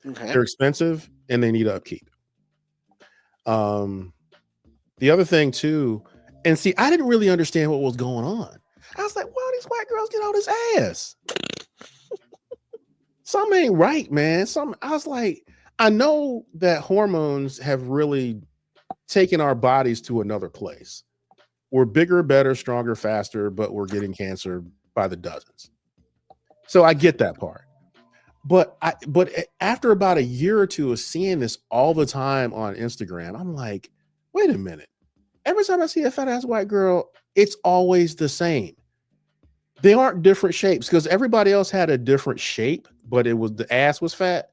Okay. They're expensive and they need upkeep. The other thing too, and see, I didn't really understand what was going on. I was like, "Why these white girls get all this ass?" Something ain't right, man. I was like, I know that hormones have really taken our bodies to another place. We're bigger, better, stronger, faster, but we're getting cancer by the dozens. So I get that part. But after about a year or two of seeing this all the time on Instagram, I'm like, wait a minute. Every time I see a fat ass white girl, it's always the same. They aren't different shapes because everybody else had a different shape, but the ass was fat.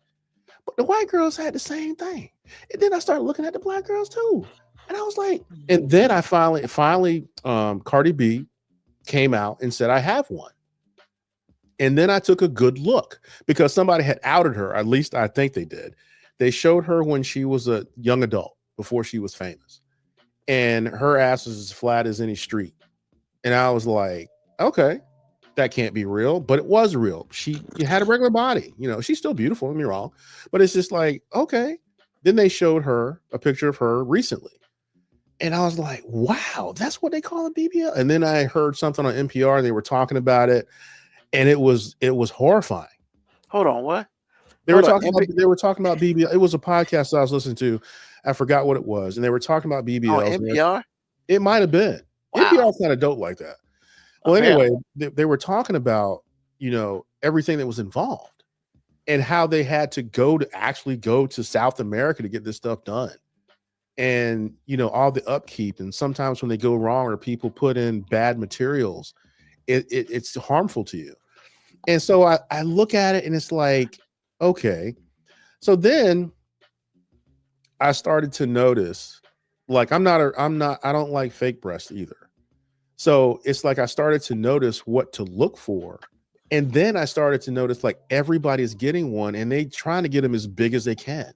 But the white girls had the same thing. And then I started looking at the black girls too. And I was like, and then I finally, Cardi B came out and said, I have one. And then I took a good look because somebody had outed her. At least I think they did. They showed her when she was a young adult before she was famous. And her ass was as flat as any street. And I was like, okay, that can't be real. But it was real. She had a regular body. She's still beautiful, don't get me wrong. But it's just like, okay. Then they showed her a picture of her recently. And I was like, wow, that's what they call a BBL. And then I heard something on NPR and they were talking about it. And it was horrifying. Hold on, what? They were talking about BBL. It was a podcast I was listening to. I forgot what it was. And they were talking about BBLs. Oh, NPR? It might have been. Wow. NPR's kind of dope like that. Well, anyway, they were talking about, everything that was involved and how they had to go to South America to get this stuff done. And, all the upkeep. And sometimes when they go wrong or people put in bad materials, it's harmful to you. And so I look at it and it's like, okay. So then I started to notice, like, I don't like fake breasts either. So it's like I started to notice what to look for. And then I started to notice like everybody's getting one and they trying to get them as big as they can.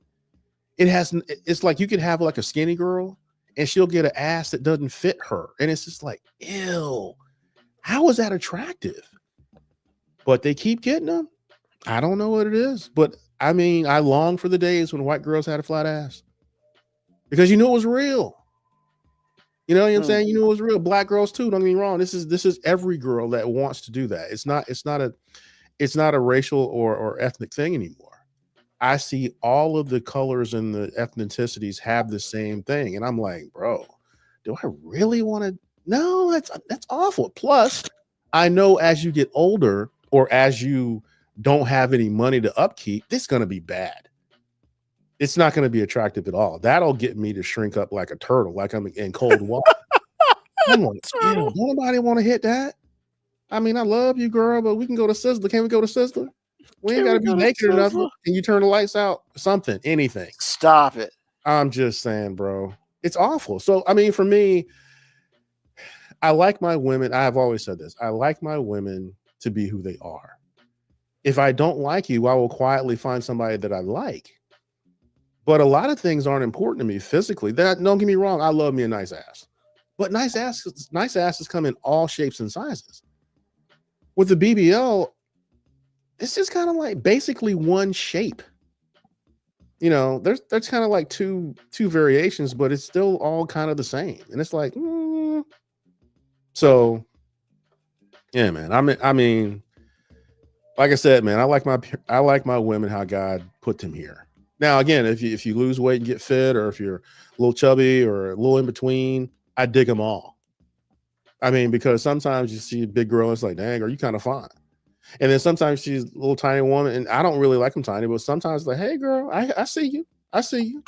It's like you could have like a skinny girl and she'll get an ass that doesn't fit her. And it's just like, ew, how is that attractive? But they keep getting them. I don't know what it is. But I mean, I long for the days when white girls had a flat ass because it was real. You know what I'm saying? It was real. Black girls too. Don't get me wrong. This is every girl that wants to do that. It's not a racial or ethnic thing anymore. I see all of the colors and the ethnicities have the same thing. And I'm like, bro, do I really want to? No, that's awful. Plus, I know as you get older, or as you don't have any money to upkeep, this is going to be bad. It's not going to be attractive at all. That'll get me to shrink up like a turtle, like I'm in cold water. Come on, don't nobody want to hit that. I mean, I love you, girl, but we can go to Sizzler. Can we go to Sizzler? We ain't got to be naked or nothing. Can you turn the lights out? Something, anything. Stop it. I'm just saying, bro. It's awful. So, I mean, for me, I like my women. I have always said this. I like my women to be who they are. If I don't like you, I will quietly find somebody that I like. But a lot of things aren't important to me physically. Don't get me wrong. I love me a nice ass. But nice asses come in all shapes and sizes. With the BBL, it's just kind of like basically one shape. You know, there's kind of like two variations, but it's still all kind of the same. And it's like, so yeah, man. I mean, like I said, man, I like my women how God put them here. Now, again, if you lose weight and get fit, or if you're a little chubby or a little in between, I dig them all. I mean, because sometimes you see a big girl and it's like, dang, are you kind of fine? And then sometimes she's a little tiny woman, and I don't really like them tiny, but sometimes it's like, hey, girl, I see you. I see you.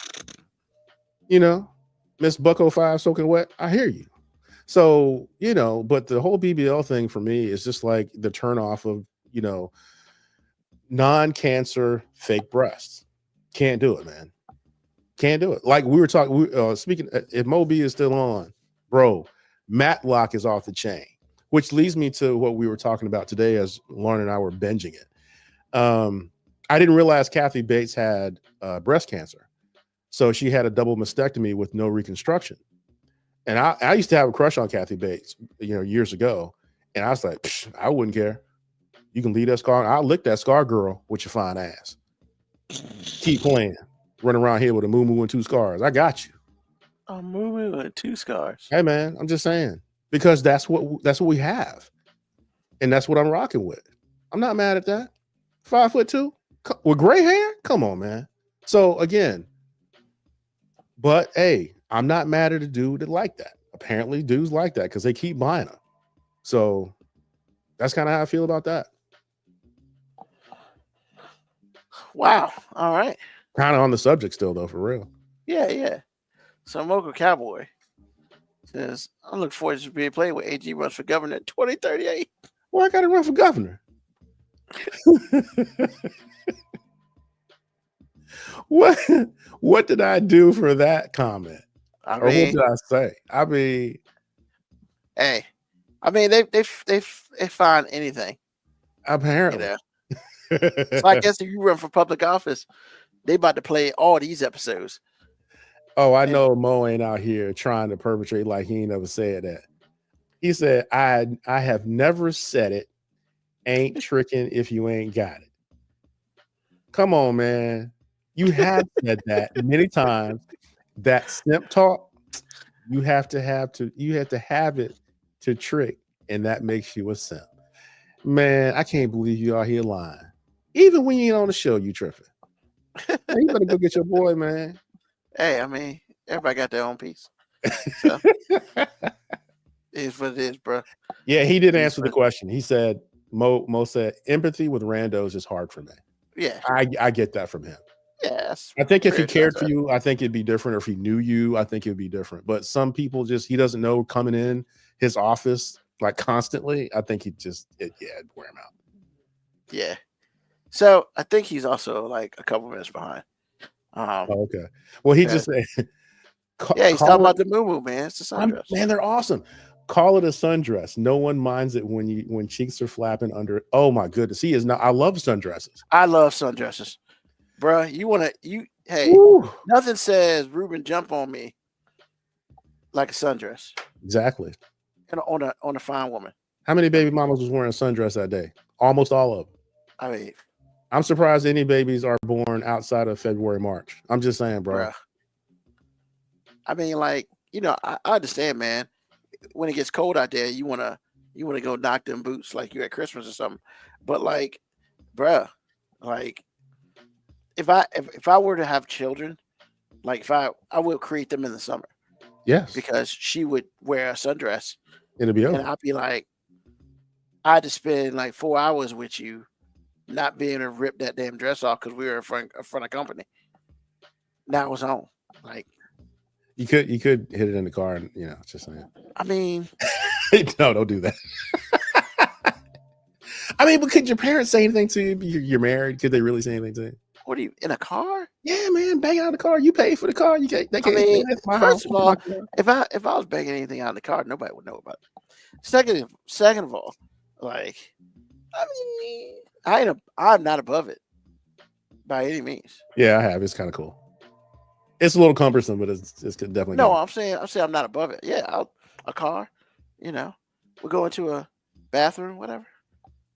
You know, Miss Bucko 5 soaking wet. I hear you. So, you know, but the whole BBL thing for me is just like the turn off of, you know, non-cancer fake breasts. Can't do it, man. Can't do it. Like we were talking, speaking, if Moby is still on, bro, Matlock is off the chain, which leads me to what we were talking about today as Lauren and I were binging it. I didn't realize Kathy Bates had breast cancer. So she had a double mastectomy with no reconstruction. And I used to have a crush on Kathy Bates, you know, years ago. And I was like, I wouldn't care. You can leave that scar. I'll lick that scar girl with your fine ass. Keep playing. Run around here with a moo-moo and 2 scars. I got you. A moo-moo and 2 scars. Hey, man, I'm just saying. Because that's what we have. And that's what I'm rocking with. I'm not mad at that. 5'2" with gray hair? Come on, man. So again, but hey, I'm not mad at a dude that like that. Apparently dudes like that because they keep buying them. So that's kind of how I feel about that. Wow. All right. Kind of on the subject still, though, for real. Yeah. So Mocha Cowboy says, I'm looking forward to being played with AG runs for governor in 2038. Well, I got to run for governor. What did I do for that comment? Or what did I say? I mean, hey, I mean they find anything. Apparently, you know? So I guess if you run for public office, they about to play all these episodes. Oh, I know Mo ain't out here trying to perpetrate like he ain't never said that. He said, I have never said it. Ain't tricking if you ain't got it. Come on, man. You have said that many times. That simp talk, you have to have it to trick, and that makes you a simp. Man, I can't believe you out here lying. Even when you ain't on the show, you tripping. Man, you better go get your boy, man. Hey, I mean, everybody got their own piece. So it is what it is, bro. Yeah, he did answer the question. He said, Mo said, empathy with randos is hard for me. Yeah. I get that from him. Yes. I think if he cared for you, I think it'd be different. Or if he knew you, I think it'd be different. But some people he doesn't know coming in his office like constantly. I think it'd wear him out. Yeah. So I think he's also like a couple minutes behind. Okay. Well, he just said, he's talking about the moo-moo, man. It's the sundress. Man, they're awesome. Call it a sundress. No one minds it when cheeks are flapping under. Oh my goodness, he is not. I love sundresses. I love sundresses, bro. Hey, Woo. Nothing says Ruben jump on me like a sundress. Exactly. And on a fine woman. How many baby mamas was wearing a sundress that day? Almost all of them. I mean, I'm surprised any babies are born outside of February, March. I'm just saying, bro. I mean, like, I understand, man. When it gets cold out there, you wanna go knock them boots like you at Christmas or something. But like, bruh, like if I were to have children, like I will create them in the summer. Yes. Because she would wear a sundress. It'll be over. And I'd be like, I had to spend like 4 hours with you, not being able to rip that damn dress off because we were in front of company. Now it's on. Like, You could hit it in the car, and just saying. I mean, No, don't do that. I mean, but could your parents say anything to you? You're married. Could they really say anything to you? what are you in a car? Yeah, man, bang out of the car. You pay for the car. You can't. They can't. mean, that's my first house. of all, if I was banging anything out of the car, nobody would know about it. Second of all, like, I mean, I'm not above it by any means. Yeah, I have. It's kind of cool. It's a little cumbersome, but it's definitely No, good. I'm saying I'm not above it. Yeah, a car, we go into a bathroom, whatever.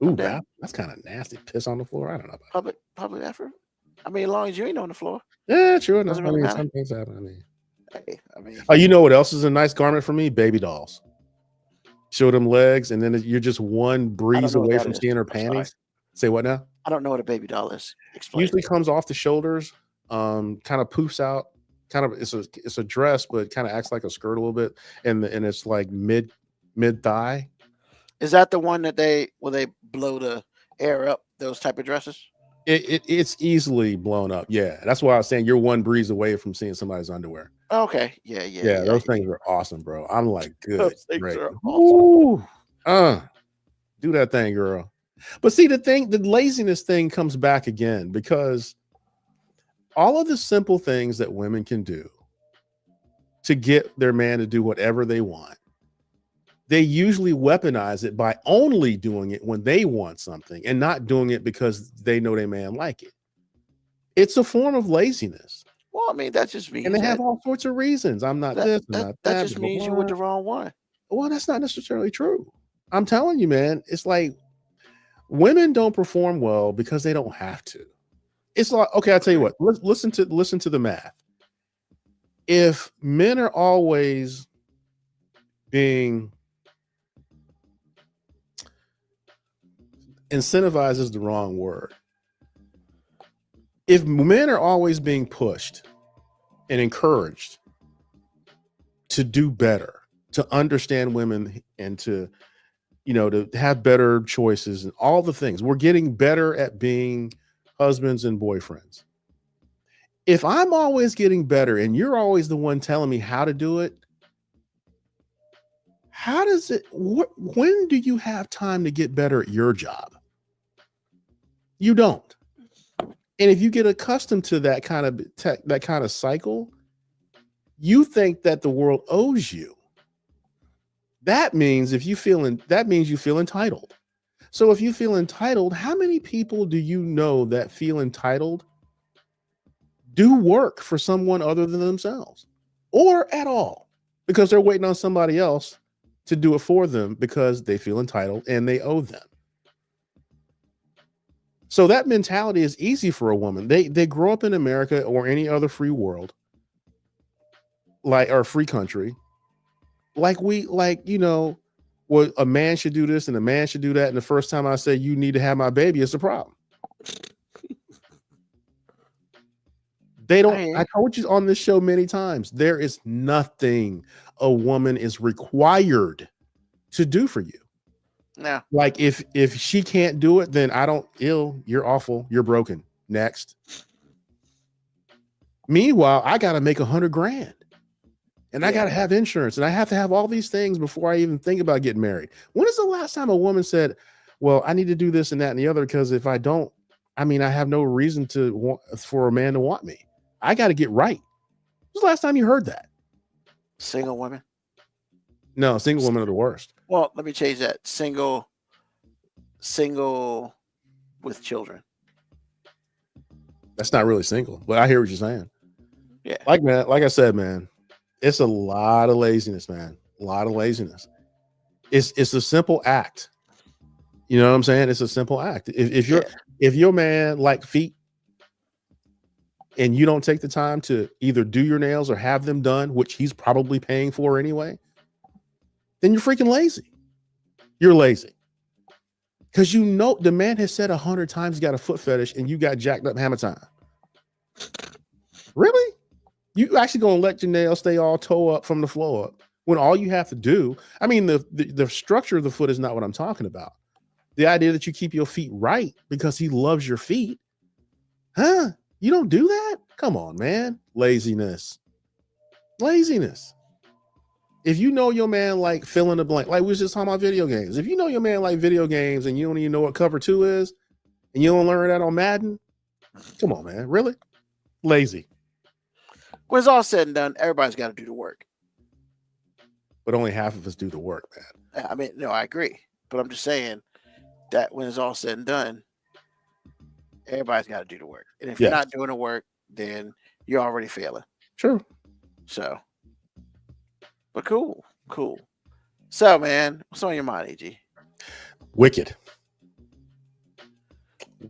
Ooh, down. that's kind of nasty. Piss on the floor. I don't know about Public bathroom. I mean, as long as you ain't on the floor. Yeah, true enough. Doesn't really matter. Some things happen. Hey, I mean, Oh, you know what else is a nice garment for me? Baby dolls. Show them legs, and then you're just one breeze know what away that from is. seeing her I'm sorry. panties. Say what now? I don't know what a baby doll is. Explain. Usually comes off the shoulders, kind of poofs out. Kind of it's a dress, but kind of acts like a skirt a little bit, and it's like mid thigh. Is that the one that they blow the air up? Those type of dresses. It's easily blown up. Yeah, that's why I was saying you're one breeze away from seeing somebody's underwear. Okay. Yeah. Those things are awesome, bro. I'm like, good. Those things Great. are awesome. Ooh, do that thing, girl. But see, the laziness thing comes back again because all of the simple things that women can do to get their man to do whatever they want, they usually weaponize it by only doing it when they want something and not doing it because they know their man like it. It's a form of laziness. Well, I mean, that just means And they have all sorts of reasons. I'm not this, I'm not that. That just blah, means you blah. with the wrong one. Well, that's not necessarily true. I'm telling you, man, it's like women don't perform well because they don't have to. It's like, okay, I'll tell you what, listen to the math. If men are always being incentivized is the wrong word. If men are always being pushed and encouraged to do better, to understand women and to have better choices and all the things, we're getting better at being husbands and boyfriends. If I'm always getting better and you're always the one telling me how to do it, how does it, when do you have time to get better at your job? You don't. And if you get accustomed to that kind of cycle, you think that the world owes you. That means you feel entitled. So if you feel entitled, how many people do you know that feel entitled do work for someone other than themselves or at all because they're waiting on somebody else to do it for them because they feel entitled and they owe them? So that mentality is easy for a woman. They grow up in America or any other free world, or free country, well, a man should do this and a man should do that. And the first time I say you need to have my baby, it's a problem. They don't. I told you on this show many times, there is nothing a woman is required to do for you. No. Like if she can't do it, then you're awful. You're broken. Next. Meanwhile, I got to make $100,000 and I got to have insurance and I have to have all these things before I even think about getting married. When is the last time a woman said, well, I need to do this and that and the other, because if I don't, I have no reason for a man to want me. I got to get right. When was the last time you heard that? Single women? No, single women are the worst. Well, let me change that. Single with children. That's not really single, but I hear what you're saying. Yeah. Like I said, man, it's a lot of laziness, man. A lot of laziness. It's a simple act. You know what I'm saying? It's a simple act. If your man like feet and you don't take the time to either do your nails or have them done, which he's probably paying for anyway, then you're freaking lazy. You're lazy. Because the man has said 100 times he got a foot fetish and you got jacked up hammer time. Really? You actually gonna let your nails stay all toe up from the floor up when all you have to do, the structure of the foot is not what I'm talking about. The idea that you keep your feet right because he loves your feet. Huh? You don't do that? Come on, man. Laziness. If you know your man like fill in the blank, like we was just talking about video games. If you know your man like video games and you don't even know what cover 2 is, and you don't learn that on Madden, come on, man. Really? Lazy. When it's all said and done, everybody's got to do the work. But only half of us do the work, man. I mean, no, I agree. But I'm just saying that when it's all said and done, everybody's got to do the work. And if you're not doing the work, then you're already failing. True. So, but cool. So, man, what's on your mind, EG? Wicked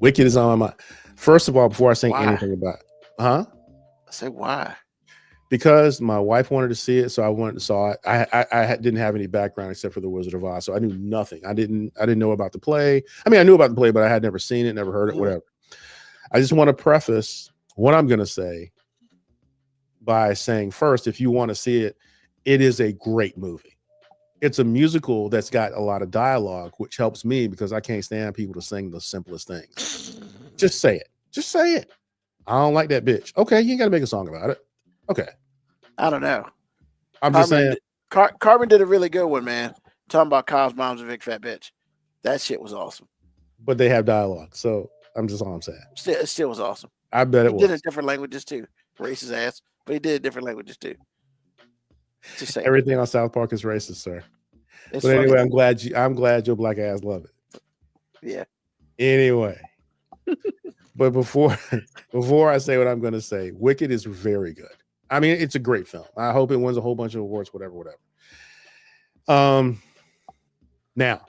is on my mind. First of all, before I say anything about it, I said, why? Because my wife wanted to see it, so I saw it. I didn't have any background except for the Wizard of Oz, so I knew nothing. I didn't know about the play. I mean, I knew about the play, but I had never seen it, never heard it, whatever. I just want to preface what I'm going to say by saying first, if you want to see it, it is a great movie. It's a musical that's got a lot of dialogue, which helps me because I can't stand people to sing the simplest things. Just say it. I don't like that bitch. Okay, you ain't got to make a song about it. Okay. I don't know. I'm just saying. Carmen did a really good one, man. Talking about Kyle's mom's a big fat bitch. That shit was awesome. But they have dialogue, so I'm just all I'm saying. It still was awesome. I bet it was. He did it in different languages too. Racist ass, but he did it in different languages too. Just saying. Everything on South Park is racist, sir. It's but anyway, funny. I'm glad your black ass love it. Yeah. Anyway. But before I say what I'm going to say, Wicked is very good. I mean, it's a great film. I hope it wins a whole bunch of awards, whatever. Now,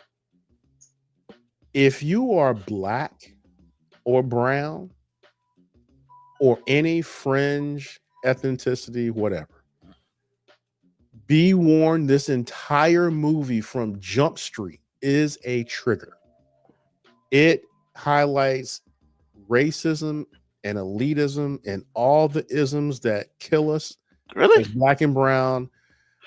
if you are black or brown or any fringe ethnicity, whatever, be warned, this entire movie from Jump Street is a trigger. It highlights racism and elitism and all the isms that kill us, really, as black and brown,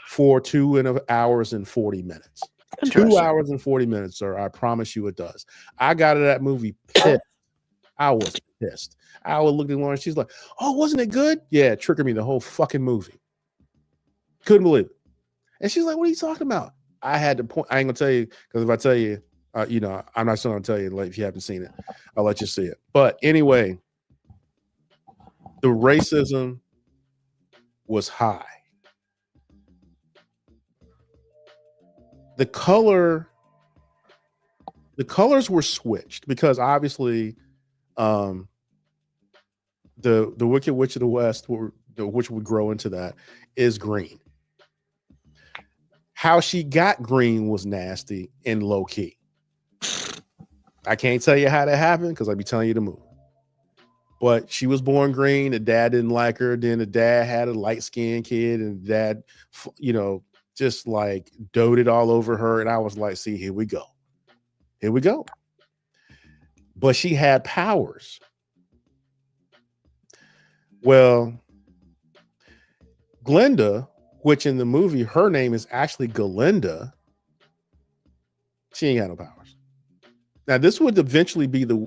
for 2 hours and 40 minutes. 2 hours and 40 minutes, sir. I promise you it does. I got to that movie pissed. I was pissed. I would look at Lauren. She's like, "Oh, wasn't it good?" Yeah, it triggered me the whole fucking movie. Couldn't believe it. And she's like, "What are you talking about?" I had to point. I ain't gonna tell you because if I tell you, I'm not going to tell you like, if you haven't seen it. I'll let you see it. But anyway, the racism was high. The colors were switched because obviously the Wicked Witch of the West, which would grow into that, is green. How she got green was nasty and low key. I can't tell you how that happened because I'd be telling you the movie. But she was born green. The dad didn't like her. Then the dad had a light-skinned kid, and dad, just like doted all over her. And I was like, see, here we go. But she had powers. Well, Glinda, which in the movie, her name is actually Galinda, she ain't got no powers. Now, this would eventually be the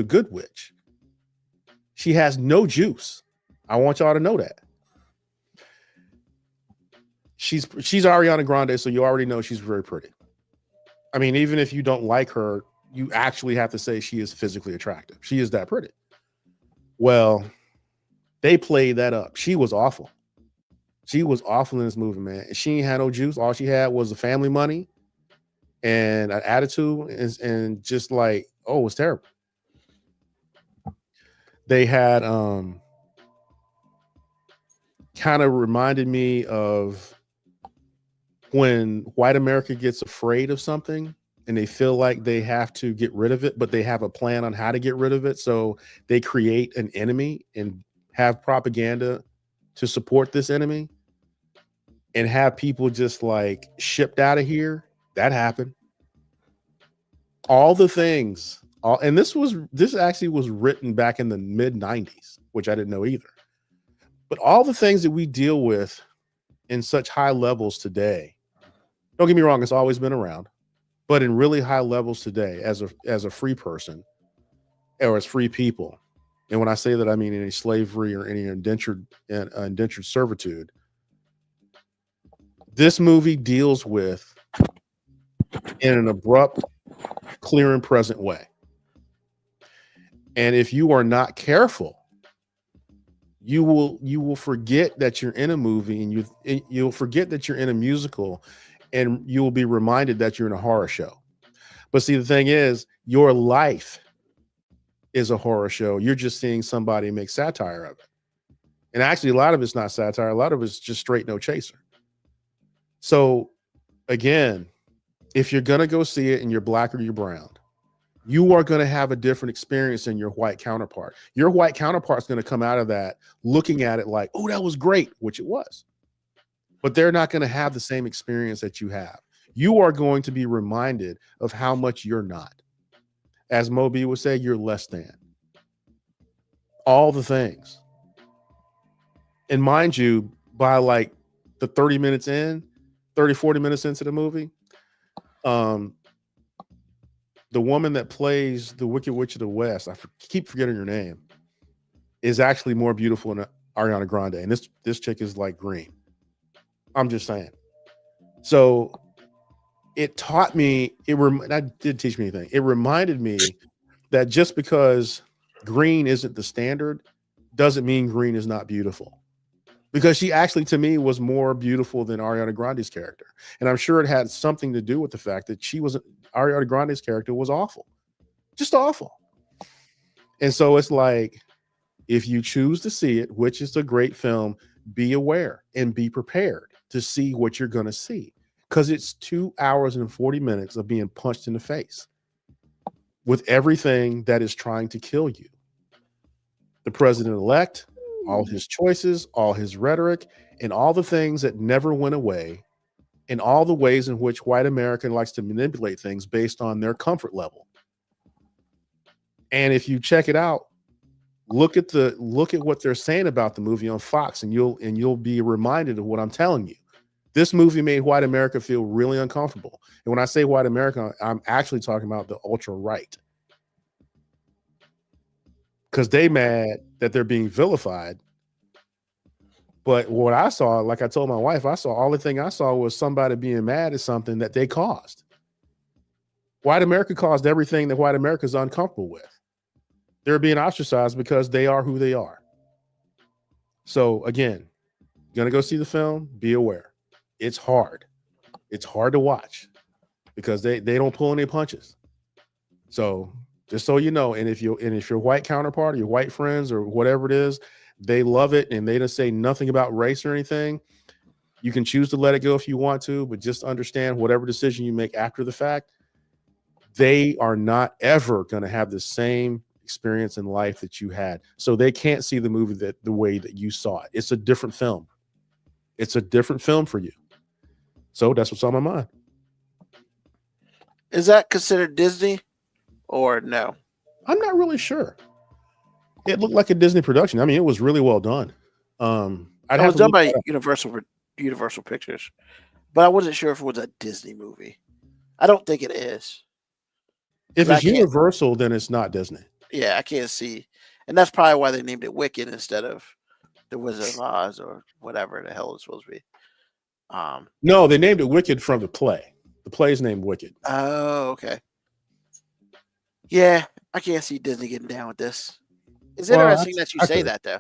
good witch. She has no juice. I want y'all to know that. She's Ariana Grande, so you already know she's very pretty. I mean, even if you don't like her, you actually have to say she is physically attractive. She is that pretty. Well, they played that up. She was awful. She was awful in this movie, man. She ain't had no juice. All she had was the family money and an attitude, and just like, oh, it was terrible. They had kind of reminded me of when white America gets afraid of something and they feel like they have to get rid of it, but they have a plan on how to get rid of it. So they create an enemy and have propaganda to support this enemy and have people just like shipped out of here. That happened. All the things, and this actually was written back in the mid-90s, which I didn't know either. But all the things that we deal with in such high levels today, don't get me wrong, it's always been around. but in really high levels today as a free person or as free people. And when I say that, I mean any slavery or any indentured servitude. This movie deals with in an abrupt, clear and present way. And if you are not careful, you will forget that you're in a movie, and you'll forget that you're in a musical, and you will be reminded that you're in a horror show. But see, the thing is, your life is a horror show. You're just seeing somebody make satire of it. And actually, a lot of it's not satire. A lot of it's just straight no chaser. So again, if you're going to go see it and you're black or you're brown, you are going to have a different experience than your white counterpart. Your white counterpart's going to come out of that looking at it like, oh, that was great, which it was. But they're not going to have the same experience that you have. You are going to be reminded of how much you're not. As Moby would say, you're less than. All the things. And mind you, by like the 40 minutes into the movie, the woman that plays the Wicked Witch of the West, keep forgetting her name, is actually more beautiful than Ariana Grande. And this chick is like green. I'm just saying. So it taught me, that did teach me anything. It reminded me that just because green isn't the standard doesn't mean green is not beautiful. Because she actually, to me, was more beautiful than Ariana Grande's character. And I'm sure it had something to do with the fact that Ariana Grande's character was awful. Just awful. And so it's like, if you choose to see it, which is a great film, be aware and be prepared to see what you're going to see. Because it's 2 hours and 40 minutes of being punched in the face with everything that is trying to kill you. The president-elect, all his choices, all his rhetoric, and all the things that never went away, and all the ways in which white America likes to manipulate things based on their comfort level. And if you check it out, look at what they're saying about the movie on Fox, and you'll be reminded of what I'm telling you. This movie made white America feel really uncomfortable. And when I say white America, I'm actually talking about the ultra right. Because they mad that they're being vilified. But what I saw, like I told my wife, all the thing I saw was somebody being mad at something that they caused. White America caused everything that white America is uncomfortable with. They're being ostracized because they are who they are. So again, gonna go see the film, be aware. It's hard. It's hard to watch because they don't pull any punches. So just so you know, and if your white counterpart, your white friends or whatever it is, they love it and they don't say nothing about race or anything, you can choose to let it go if you want to, but just understand whatever decision you make after the fact, they are not ever going to have the same experience in life that you had. So they can't see the movie the way that you saw it. It's a different film. It's a different film for you. So that's what's on my mind. Is that considered Disney or no? I'm not really sure. It looked like a Disney production. I mean, it was really well done. It was done by Universal Pictures, but I wasn't sure if it was a Disney movie. I don't think it is. If it's Universal, then it's not Disney. Yeah, I can't see. And that's probably why they named it Wicked instead of The Wizard of Oz or whatever the hell it's supposed to be. No, they named it Wicked from the play. The play is named Wicked. Oh, okay. Yeah, I can't see Disney getting down with this. It's interesting that you say that, though.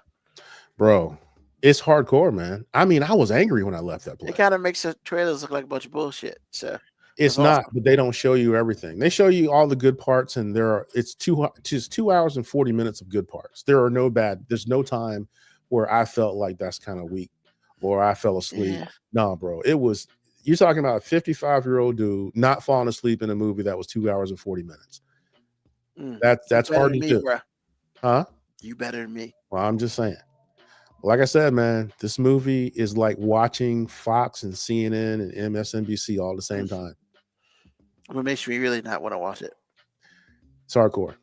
Bro, it's hardcore, man. I mean, I was angry when I left that play. It kind of makes the trailers look like a bunch of bullshit. So it's not, awesome. But they don't show you everything. They show you all the good parts, and it's 2 hours and 40 minutes of good parts. There's no time where I felt like that's kind of weak or I fell asleep. Yeah. No, bro. You're talking about a 55-year-old dude not falling asleep in a movie that was 2 hours and 40 minutes. That's hard to do. Bro. Huh? You better than me. Well, I'm just saying. Like I said, man, this movie is like watching Fox and CNN and MSNBC all at the same time. It makes me really not want to watch it. It's hardcore.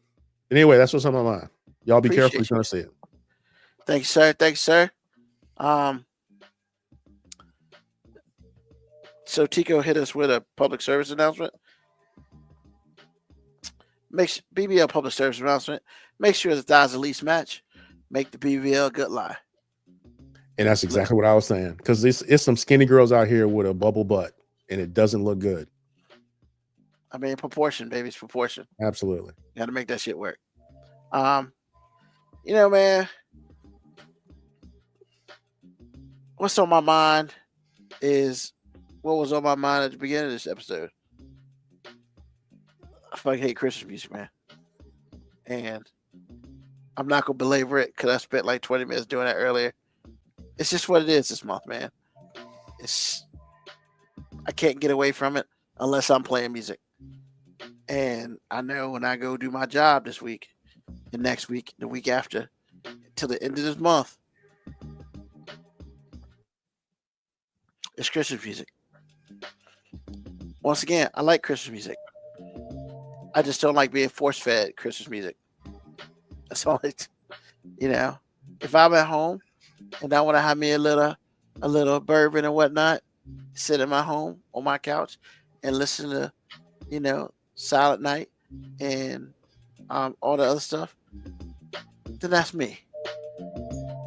Anyway, that's what's on my mind. Y'all be careful if you're going to see it. Thanks, sir. Thanks, sir. So Tico hit us with a public service announcement. BBL public service announcement. Make sure the thighs at least match. Make the BBL a good lie. And that's exactly what I was saying. Because it's some skinny girls out here with a bubble butt, and it doesn't look good. I mean, proportion, baby. It's proportion. Absolutely. Got to make that shit work. You know, man, what's on my mind is what was on my mind at the beginning of this episode. I fucking hate Christmas music, man. And I'm not going to belabor it because I spent like 20 minutes doing that earlier. It's just what it is this month, man. I can't get away from it unless I'm playing music. And I know when I go do my job this week, the next week, the week after, till the end of this month, it's Christmas music. Once again, I like Christmas music. I just don't like being force-fed Christmas music. That's all it, if I'm at home and I want to have me a little bourbon and whatnot, sit in my home on my couch and listen to, Silent Night and all the other stuff, then that's me.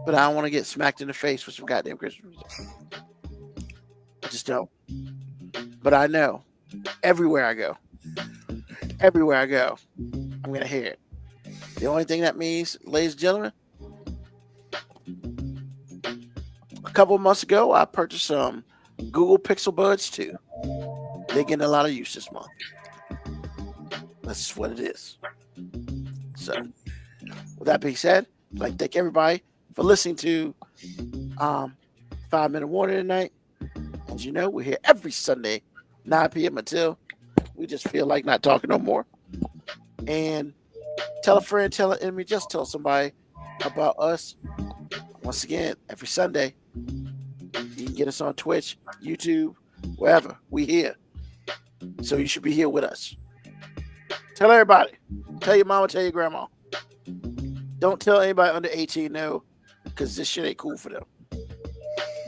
But I don't want to get smacked in the face with some goddamn Christmas music. I just don't. But I know everywhere I go, I'm going to hear it. The only thing that means, ladies and gentlemen, a couple of months ago, I purchased some Google Pixel Buds 2. They're getting a lot of use this month. That's just what it is. So, with that being said, I'd like to thank everybody for listening to 5 Minute Warning tonight. As you know, we're here every Sunday, 9 p.m. until we just feel like not talking no more. And tell a friend, tell an enemy, just tell somebody about us. Once again, every Sunday, you can get us on Twitch, YouTube, wherever. We here. So you should be here with us. Tell everybody. Tell your mama, tell your grandma. Don't tell anybody under 18 no, because this shit ain't cool for them.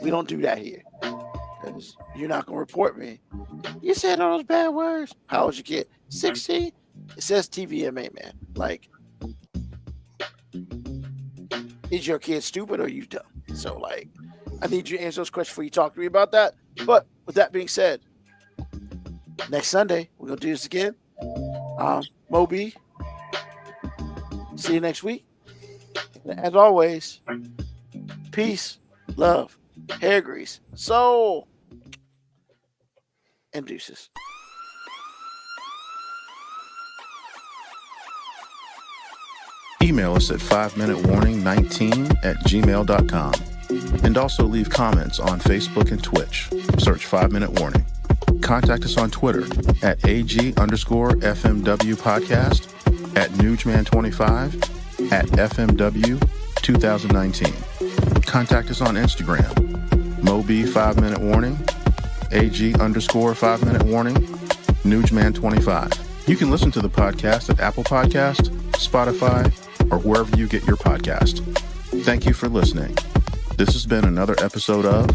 We don't do that here. Because you're not going to report me. You said all those bad words. How old's your kid? 16? It says TVMA, man. Like, is your kid stupid or are you dumb? So, like, I need you to answer those questions before you talk to me about that. But with that being said, next Sunday, we're going to do this again. Moby, see you next week. And as always, peace, love, hair grease, soul, and deuces. Email us at 5minutewarning19@gmail.com. And also leave comments on Facebook and Twitch. Search 5 Minute Warning. Contact us on Twitter at AG_FMW podcast, at Nugman25, at FMW 2019. Contact us on Instagram, Moby 5 Minute Warning, AG_5 Minute Warning, Nugman25. You can listen to the podcast at Apple Podcast, Spotify, or wherever you get your podcast. Thank you for listening. This has been another episode of